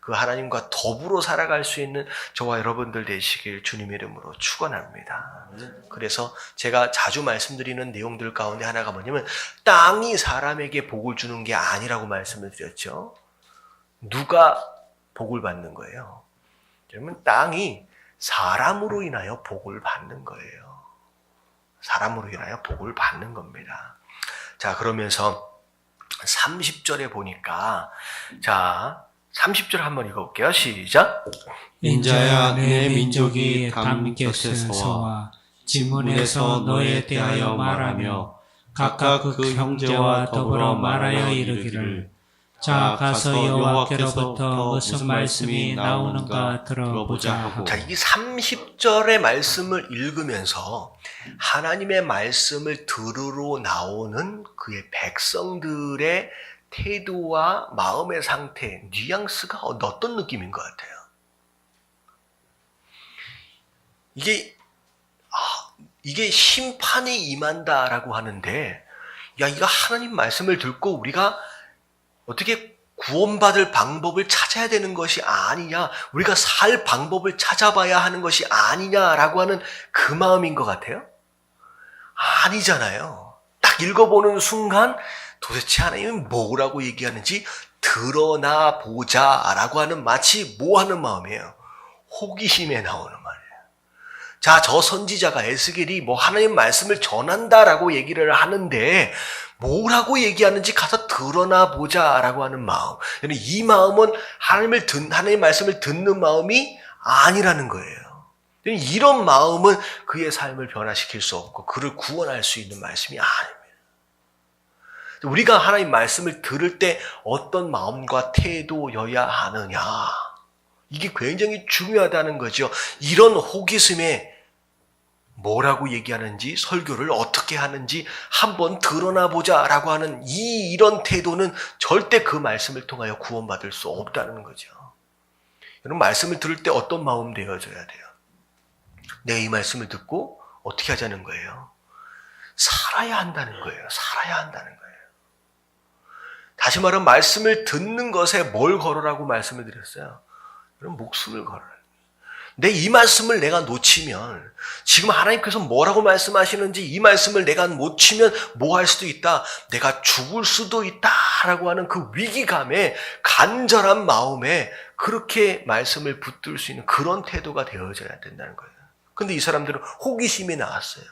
그 하나님과 더불어 살아갈 수 있는 저와 여러분들 되시길 주님의 이름으로 축원합니다. 그래서 제가 자주 말씀드리는 내용들 가운데 하나가 뭐냐면 땅이 사람에게 복을 주는 게 아니라고 말씀을 드렸죠. 누가 복을 받는 거예요? 여러분 땅이 사람으로 인하여 복을 받는 거예요. 사람으로 인하여 복을 받는 겁니다. 자, 그러면서 30절에 보니까 자 30절 한번 읽어볼게요. 시작. 인자야 내 민족이 담 곁에서와 지문에서 너에 대하여 말하며 각각 그 형제와 더불어 말하여 이르기를 자 가서 여호와께로부터 무슨 말씀이 나오는가 들어보자 하고. 자, 이 30절의 말씀을 읽으면서 하나님의 말씀을 들으러 나오는 그의 백성들의 태도와 마음의 상태, 뉘앙스가 어떤 느낌인 것 같아요? 이게 심판이 임한다라고 하는데, 야, 이거 하나님 말씀을 듣고 우리가 어떻게 구원받을 방법을 찾아야 되는 것이 아니냐, 우리가 살 방법을 찾아봐야 하는 것이 아니냐라고 하는 그 마음인 것 같아요? 아니잖아요. 딱 읽어보는 순간 도대체 하나님은 뭐라고 얘기하는지 드러나 보자라고 하는 마치 뭐 하는 마음이에요? 호기심에 나오는 말이에요. 자, 저 선지자가 에스겔이 뭐 하나님 말씀을 전한다라고 얘기를 하는데 뭐라고 얘기하는지 가서 드러나 보자라고 하는 마음. 이 마음은 하나님 말씀을 듣는 마음이 아니라는 거예요. 이런 마음은 그의 삶을 변화시킬 수 없고 그를 구원할 수 있는 말씀이 아닙니다. 우리가 하나님 말씀을 들을 때 어떤 마음과 태도여야 하느냐. 이게 굉장히 중요하다는 거죠. 이런 호기심에 뭐라고 얘기하는지, 설교를 어떻게 하는지 한번 드러나 보자라고 하는 이런 태도는 절대 그 말씀을 통하여 구원받을 수 없다는 거죠. 여러분 말씀을 들을 때 어떤 마음 되어져야 돼요? 내가 이 말씀을 듣고 어떻게 하자는 거예요? 살아야 한다는 거예요. 살아야 한다는 거예요. 다시 말하면 말씀을 듣는 것에 뭘 걸으라고 말씀을 드렸어요? 그럼 목숨을 걸어라. 내 이 말씀을 내가 놓치면 지금 하나님께서 뭐라고 말씀하시는지 이 말씀을 내가 놓치면 뭐 할 수도 있다. 내가 죽을 수도 있다라고 하는 그 위기감에 간절한 마음에 그렇게 말씀을 붙들 수 있는 그런 태도가 되어져야 된다는 거예요. 근데 이 사람들은 호기심이 나왔어요.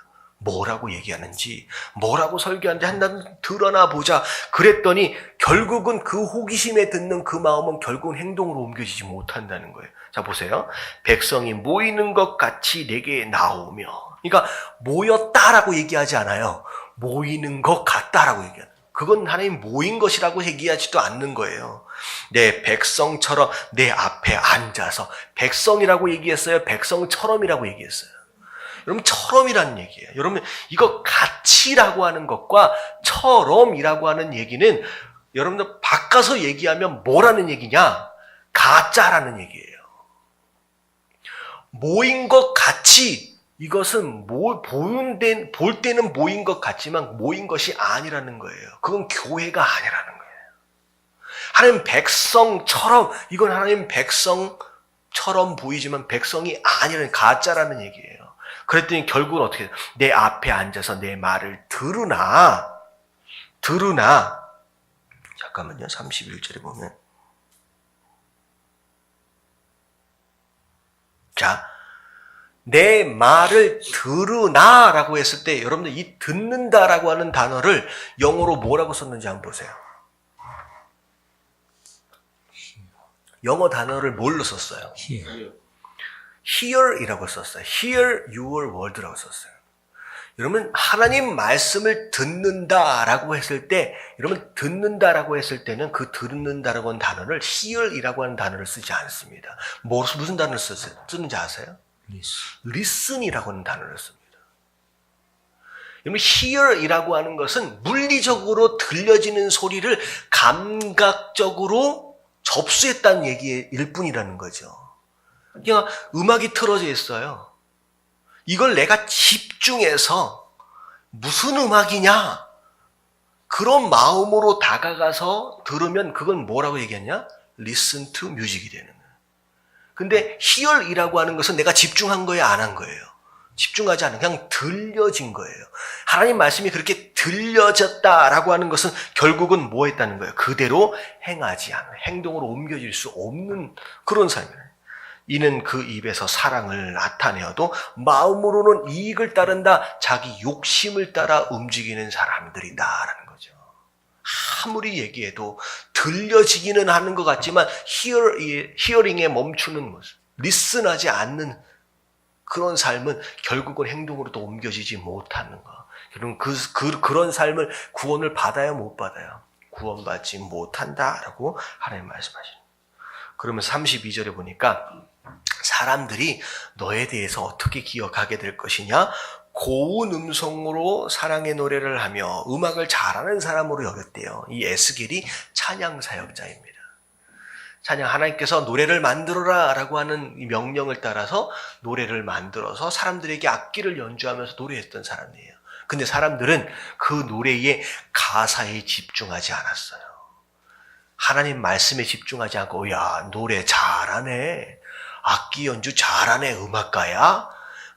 뭐라고 얘기하는지, 뭐라고 설교하는지 한번 드러나 보자. 그랬더니 결국은 그 호기심에 듣는 그 마음은 결국은 행동으로 옮겨지지 못한다는 거예요. 자, 보세요. 백성이 모이는 것 같이 내게 나오며. 그러니까 모였다라고 얘기하지 않아요. 모이는 것 같다라고 얘기하는. 그건 하나님 모인 것이라고 얘기하지도 않는 거예요. 내 백성처럼 내 앞에 앉아서. 백성이라고 얘기했어요? 백성처럼이라고 얘기했어요? 여러분 처럼이라는 얘기예요. 여러분 이거 같이라고 하는 것과 처럼이라고 하는 얘기는 여러분들 바꿔서 얘기하면 뭐라는 얘기냐? 가짜라는 얘기예요. 모인 것 같이 이것은 볼 때는 모인 것 같지만 모인 것이 아니라는 거예요. 그건 교회가 아니라는 거예요. 하나님 백성처럼, 이건 하나님 백성처럼 보이지만 백성이 아니라는, 가짜라는 얘기예요. 그랬더니 결국은 어떻게 해요? 내 앞에 앉아서 내 말을 들으나. 잠깐만요. 31절에 보면. 자, 내 말을 들으나 라고 했을 때 여러분들 이 듣는다라고 하는 단어를 영어로 뭐라고 썼는지 한번 보세요. 영어 단어를 뭘로 썼어요? Hear이라고 썼어요. Hear your word라고 썼어요. 여러분, 하나님 말씀을 듣는다라고 했을 때, 여러분, 듣는다라고 했을 때는 그 듣는다라고 하는 단어를 hear이라고 하는 단어를 쓰지 않습니다. 무슨 단어를 쓰는지 아세요? listen이라고 하는 단어를 씁니다. 여러분, hear이라고 하는 것은 물리적으로 들려지는 소리를 감각적으로 접수했다는 얘기일 뿐이라는 거죠. 그냥 음악이 틀어져 있어요. 이걸 내가 집중해서 무슨 음악이냐? 그런 마음으로 다가가서 들으면 그건 뭐라고 얘기했냐? Listen to music이 되는 거예요. 근데 hear이라고 하는 것은 내가 집중한 거예요, 안 한 거예요? 집중하지 않은, 그냥 들려진 거예요. 하나님 말씀이 그렇게 들려졌다라고 하는 것은 결국은 뭐 했다는 거예요? 그대로 행하지 않은, 행동으로 옮겨질 수 없는 그런 삶이에요. 이는 그 입에서 사랑을 나타내어도 마음으로는 이익을 따른다, 자기 욕심을 따라 움직이는 사람들이다라는 거죠. 아무리 얘기해도 들려지기는 하는 것 같지만 히어링에 멈추는 모습, 리슨하지 않는 그런 삶은 결국은 행동으로 또 옮겨지지 못하는 거. 여러분, 그런 삶을 구원을 받아야 못 받아요. 구원받지 못한다라고 하나님 말씀하시는 거예요. 그러면 32절에 보니까 사람들이 너에 대해서 어떻게 기억하게 될 것이냐? 고운 음성으로 사랑의 노래를 하며 음악을 잘하는 사람으로 여겼대요. 이 에스겔이 찬양 사역자입니다. 찬양, 하나님께서 노래를 만들어라 라고 하는 이 명령을 따라서 노래를 만들어서 사람들에게 악기를 연주하면서 노래했던 사람이에요. 근데 사람들은 그 노래의 가사에 집중하지 않았어요. 하나님 말씀에 집중하지 않고, 야, 노래 잘하네, 악기 연주 잘하네, 음악가야,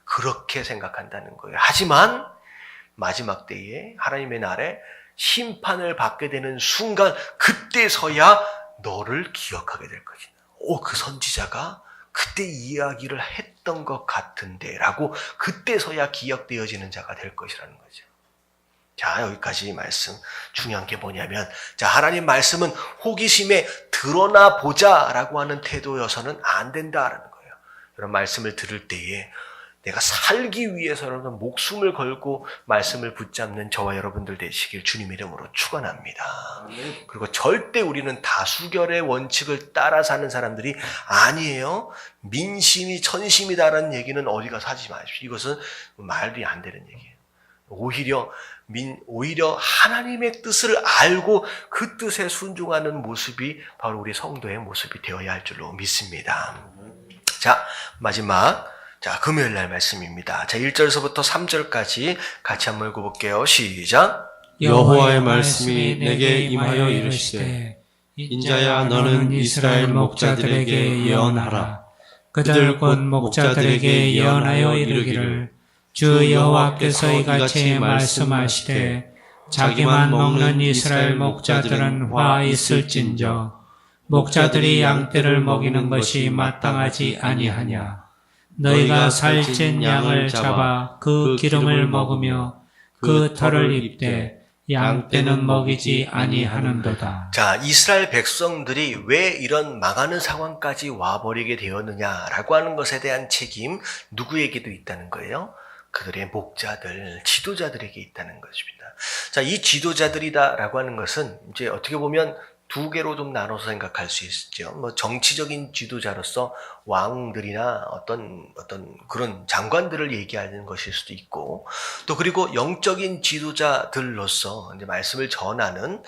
그렇게 생각한다는 거예요. 하지만 마지막 때에 하나님의 날에 심판을 받게 되는 순간, 그때서야 너를 기억하게 될 것이다. 그 선지자가 그때 이야기를 했던 것 같은데 라고 그때서야 기억되어지는 자가 될 것이라는 거죠. 자, 여기까지 말씀. 중요한 게 뭐냐면, 자, 하나님 말씀은 호기심에 드러나 보자 라고 하는 태도여서는 안 된다라는 거예요. 이런 말씀을 들을 때에 내가 살기 위해서라도 목숨을 걸고 말씀을 붙잡는 저와 여러분들 되시길 주님 이름으로 축원합니다. 그리고 절대 우리는 다수결의 원칙을 따라 사는 사람들이 아니에요. 민심이 천심이다라는 얘기는 어디 가서 하지 마십시오. 이것은 말이 안 되는 얘기예요. 오히려 하나님의 뜻을 알고 그 뜻에 순종하는 모습이 바로 우리 성도의 모습이 되어야 할 줄로 믿습니다. 자, 마지막. 자, 금요일 날 말씀입니다. 자, 1절서부터 3절까지 같이 한번 읽어볼게요. 시작. 여호와의 말씀이 내게 임하여 이르시되, 인자야, 너는 이스라엘 목자들에게 예언하라. 그들 곧 목자들에게 예언하여 이르기를, 주 여호와께서 이같이 말씀하시되, 자기만 먹는 이스라엘 목자들은 화 있을진저, 목자들이 양떼를 먹이는 것이 마땅하지 아니하냐. 너희가 살찐 양을 잡아 그 기름을 먹으며 그 털을 입되 양떼는 먹이지 아니하는도다. 자, 이스라엘 백성들이 왜 이런 망하는 상황까지 와버리게 되었느냐라고 하는 것에 대한 책임 누구에게도 있다는 거예요? 그들의 목자들, 지도자들에게 있다는 것입니다. 자, 이 지도자들이다라고 하는 것은 이제 어떻게 보면 두 개로 좀 나눠서 생각할 수 있죠. 정치적인 지도자로서 왕들이나 어떤 그런 장관들을 얘기하는 것일 수도 있고, 또 그리고 영적인 지도자들로서 이제 말씀을 전하는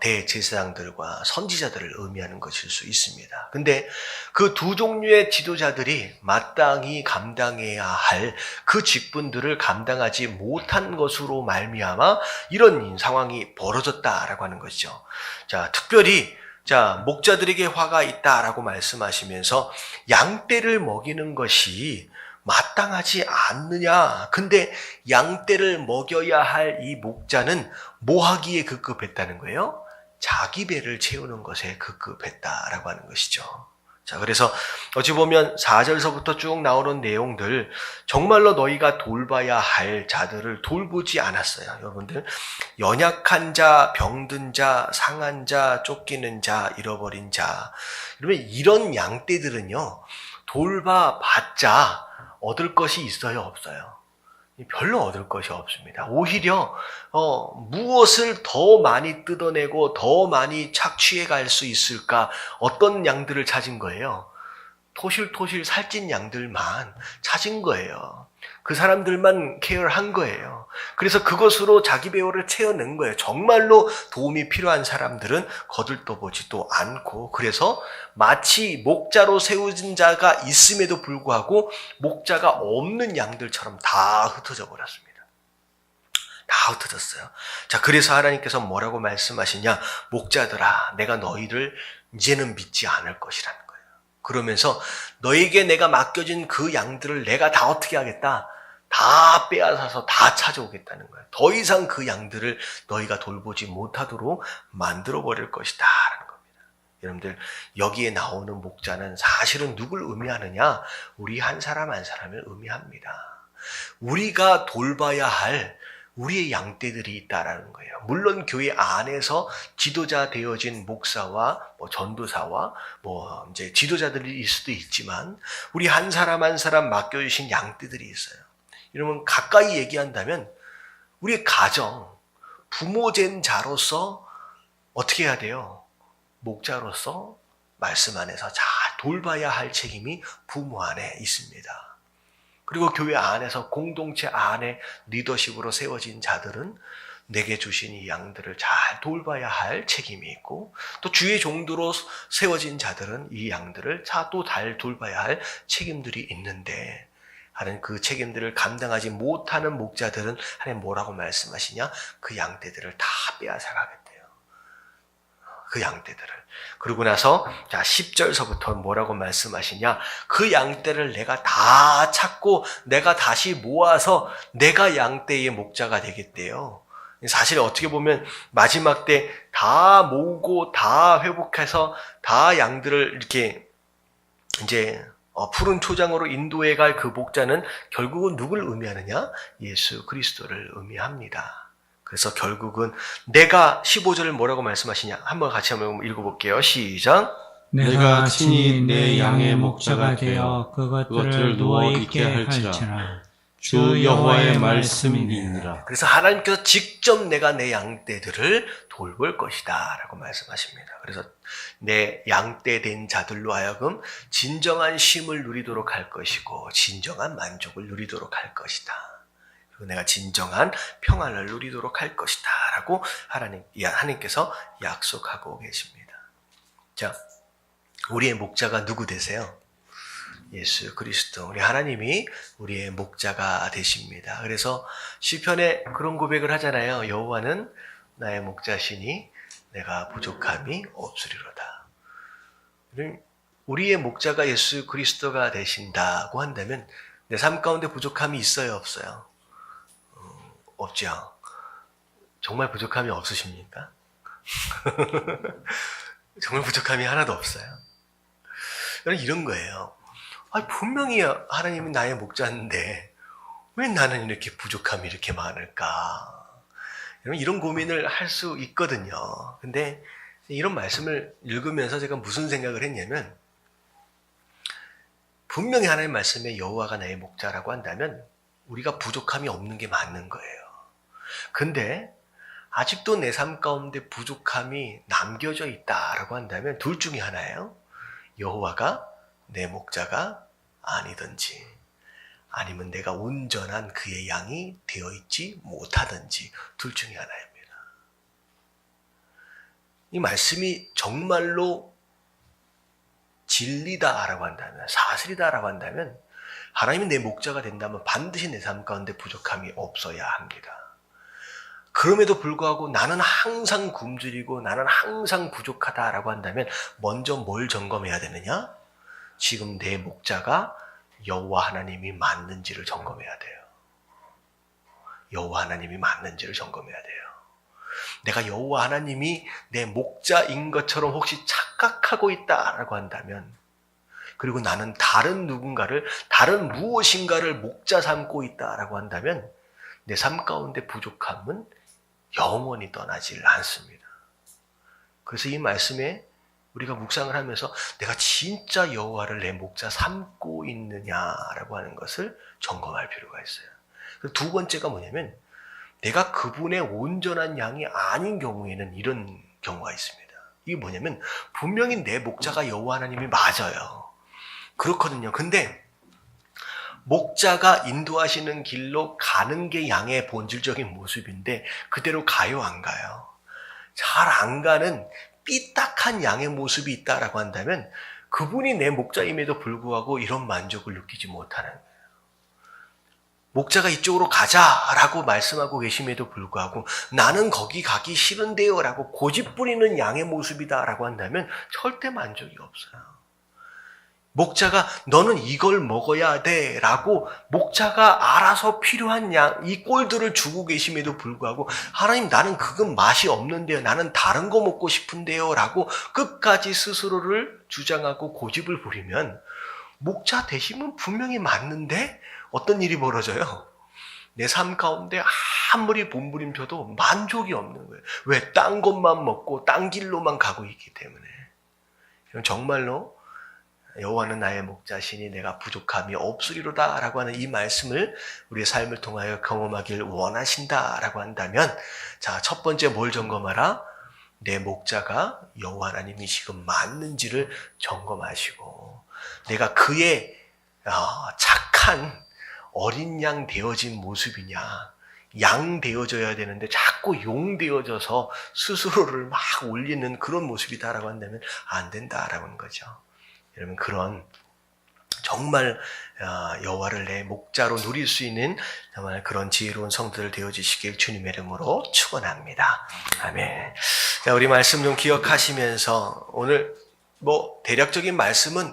대제사장들과 선지자들을 의미하는 것일 수 있습니다. 근데 그 두 종류의 지도자들이 마땅히 감당해야 할 그 직분들을 감당하지 못한 것으로 말미암아 이런 상황이 벌어졌다라고 하는 것이죠. 자, 특별히 목자들에게 화가 있다라고 말씀하시면서 양떼를 먹이는 것이 마땅하지 않느냐. 근데 양떼를 먹여야 할 이 목자는 뭐 하기에 급급했다는 거예요? 자기 배를 채우는 것에 급급했다라고 하는 것이죠. 자, 그래서 어찌 보면 4절서부터 쭉 나오는 내용들, 정말로 너희가 돌봐야 할 자들을 돌보지 않았어요. 여러분들, 연약한 자, 병든 자, 상한 자, 쫓기는 자, 잃어버린 자. 그러면 이런 양떼들은요, 돌봐봤자 얻을 것이 있어요, 없어요? 별로 얻을 것이 없습니다. 오히려 무엇을 더 많이 뜯어내고 더 많이 착취해 갈 수 있을까? 어떤 양들을 찾은 거예요? 토실토실 살찐 양들만 찾은 거예요. 그 사람들만 케어한 거예요. 그래서 그것으로 자기 배우를 채워낸 거예요. 정말로 도움이 필요한 사람들은 거들떠보지도 않고, 그래서 마치 목자로 세워진 자가 있음에도 불구하고 목자가 없는 양들처럼 다 흩어져 버렸습니다. 다 흩어졌어요. 자, 그래서 하나님께서 뭐라고 말씀하시냐? 목자들아, 내가 너희를 이제는 믿지 않을 것이라는 거예요. 그러면서 너에게 내가 맡겨진 그 양들을 내가 다 어떻게 하겠다? 다 빼앗아서 다 찾아오겠다는 거예요. 더 이상 그 양들을 너희가 돌보지 못하도록 만들어버릴 것이다 라는 겁니다. 여러분들, 여기에 나오는 목자는 사실은 누굴 의미하느냐? 우리 한 사람 한 사람을 의미합니다. 우리가 돌봐야 할 우리의 양떼들이 있다라는 거예요. 물론 교회 안에서 지도자 되어진 목사와 전도사와 이제 지도자들일 수도 있지만, 우리 한 사람 한 사람 맡겨주신 양떼들이 있어요. 이러면 가까이 얘기한다면 우리 가정, 부모된 자로서 어떻게 해야 돼요? 목자로서 말씀 안에서 잘 돌봐야 할 책임이 부모 안에 있습니다. 그리고 교회 안에서 공동체 안에 리더십으로 세워진 자들은 내게 주신 이 양들을 잘 돌봐야 할 책임이 있고, 또 주의 종도로 세워진 자들은 이 양들을 또 잘 돌봐야 할 책임들이 있는데, 하나님 그 책임들을 감당하지 못하는 목자들은 하나님 뭐라고 말씀하시냐? 그 양떼들을 다 빼앗아가겠대요. 그 양떼들을. 그러고 나서 10절서부터 뭐라고 말씀하시냐? 그 양떼를 내가 다 찾고 내가 다시 모아서 내가 양떼의 목자가 되겠대요. 사실 어떻게 보면 마지막 때 다 모으고 다 회복해서 다 양들을 이렇게 이제 푸른 초장으로 인도해 갈 그 목자는 결국은 누굴 의미하느냐? 예수 그리스도를 의미합니다. 그래서 결국은 내가 15절을 뭐라고 말씀하시냐? 한번 같이 한번 읽어볼게요. 시작. 내가 친히 내 양의 목자가 되어 그것들을 누워있게 할지라. 주 여호와의 말씀이니라. 그래서 하나님께서 직접 내가 내 양떼들을 돌볼 것이다 라고 말씀하십니다. 그래서 내 양떼 된 자들로 하여금 진정한 쉼을 누리도록 할 것이고 진정한 만족을 누리도록 할 것이다. 그리고 내가 진정한 평안을 누리도록 할 것이다 라고 하나님께서 약속하고 계십니다. 자, 우리의 목자가 누구 되세요? 예수 그리스도, 우리 하나님이 우리의 목자가 되십니다. 그래서 시편에 그런 고백을 하잖아요. 여호와는 나의 목자시니 내가 부족함이 없으리로다. 우리의 목자가 예수 그리스도가 되신다고 한다면 내 삶 가운데 부족함이 있어요, 없어요? 없죠. 정말 부족함이 없으십니까? 정말 부족함이 하나도 없어요. 이런 거예요. 분명히 하나님은 나의 목자인데 왜 나는 이렇게 부족함이 이렇게 많을까? 이런 고민을 할 수 있거든요. 근데 이런 말씀을 읽으면서 제가 무슨 생각을 했냐면, 분명히 하나님 말씀에 여호와가 나의 목자라고 한다면 우리가 부족함이 없는 게 맞는 거예요. 근데 아직도 내 삶 가운데 부족함이 남겨져 있다라고 한다면 둘 중에 하나예요. 여호와가 내 목자가 아니든지 아니면 내가 온전한 그의 양이 되어 있지 못하든지 둘 중에 하나입니다. 이 말씀이 정말로 진리다라고 한다면, 사실이다라고 한다면 하나님이 내 목자가 된다면 반드시 내 삶 가운데 부족함이 없어야 합니다. 그럼에도 불구하고 나는 항상 굶주리고 나는 항상 부족하다라고 한다면 먼저 뭘 점검해야 되느냐? 지금 내 목자가 여호와 하나님이 맞는지를 점검해야 돼요. 여호와 하나님이 맞는지를 점검해야 돼요. 내가 여호와 하나님이 내 목자인 것처럼 혹시 착각하고 있다라고 한다면, 그리고 나는 다른 누군가를, 다른 무엇인가를 목자 삼고 있다라고 한다면 내 삶 가운데 부족함은 영원히 떠나질 않습니다. 그래서 이 말씀에 우리가 묵상을 하면서 내가 진짜 여호와를 내 목자 삼고 있느냐라고 하는 것을 점검할 필요가 있어요. 두 번째가 뭐냐면 내가 그분의 온전한 양이 아닌 경우에는 이런 경우가 있습니다. 이게 뭐냐면 분명히 내 목자가 여호와 하나님이 맞아요. 그렇거든요. 근데 목자가 인도하시는 길로 가는 게 양의 본질적인 모습인데 그대로 가요, 안 가요? 잘 안 가는 삐딱한 양의 모습이 있다라고 한다면 그분이 내 목자임에도 불구하고 이런 만족을 느끼지 못하는 거예요. 목자가 이쪽으로 가자라고 말씀하고 계심에도 불구하고 나는 거기 가기 싫은데요 라고 고집 부리는 양의 모습이다라고 한다면 절대 만족이 없어요. 목자가 너는 이걸 먹어야 돼 라고 목자가 알아서 필요한 양, 이 꼴들을 주고 계심에도 불구하고 하나님 나는 그건 맛이 없는데요, 나는 다른 거 먹고 싶은데요 라고 끝까지 스스로를 주장하고 고집을 부리면 목자 되시면 분명히 맞는데 어떤 일이 벌어져요? 내 삶 가운데 아무리 몸부림쳐도 만족이 없는 거예요. 왜? 딴 것만 먹고 딴 길로만 가고 있기 때문에. 정말로 여호와는 나의 목자시니 내가 부족함이 없으리로다 라고 하는 이 말씀을 우리의 삶을 통하여 경험하길 원하신다라고 한다면, 자, 첫 번째 뭘 점검하라? 내 목자가 여호와 하나님이 지금 맞는지를 점검하시고 내가 그의 착한 어린 양 되어진 모습이냐, 양 되어져야 되는데 자꾸 용 되어져서 스스로를 막 올리는 그런 모습이다라고 한다면 안 된다라고 하는 거죠. 여러분, 그런 정말 여호와를 내 목자로 누릴 수 있는 정말 그런 지혜로운 성도들 되어주시길 주님의 이름으로 축원합니다. 아멘. 자, 우리 말씀 좀 기억하시면서 오늘 대략적인 말씀은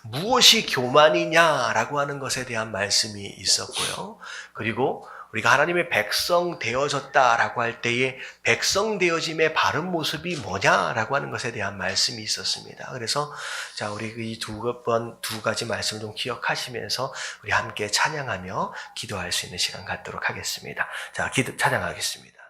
무엇이 교만이냐라고 하는 것에 대한 말씀이 있었고요. 그리고 우리가 하나님의 백성 되어졌다라고 할 때의 백성 되어짐의 바른 모습이 뭐냐라고 하는 것에 대한 말씀이 있었습니다. 그래서 자, 우리 이 두 가지 말씀을 좀 기억하시면서 우리 함께 찬양하며 기도할 수 있는 시간 갖도록 하겠습니다. 자, 찬양하겠습니다.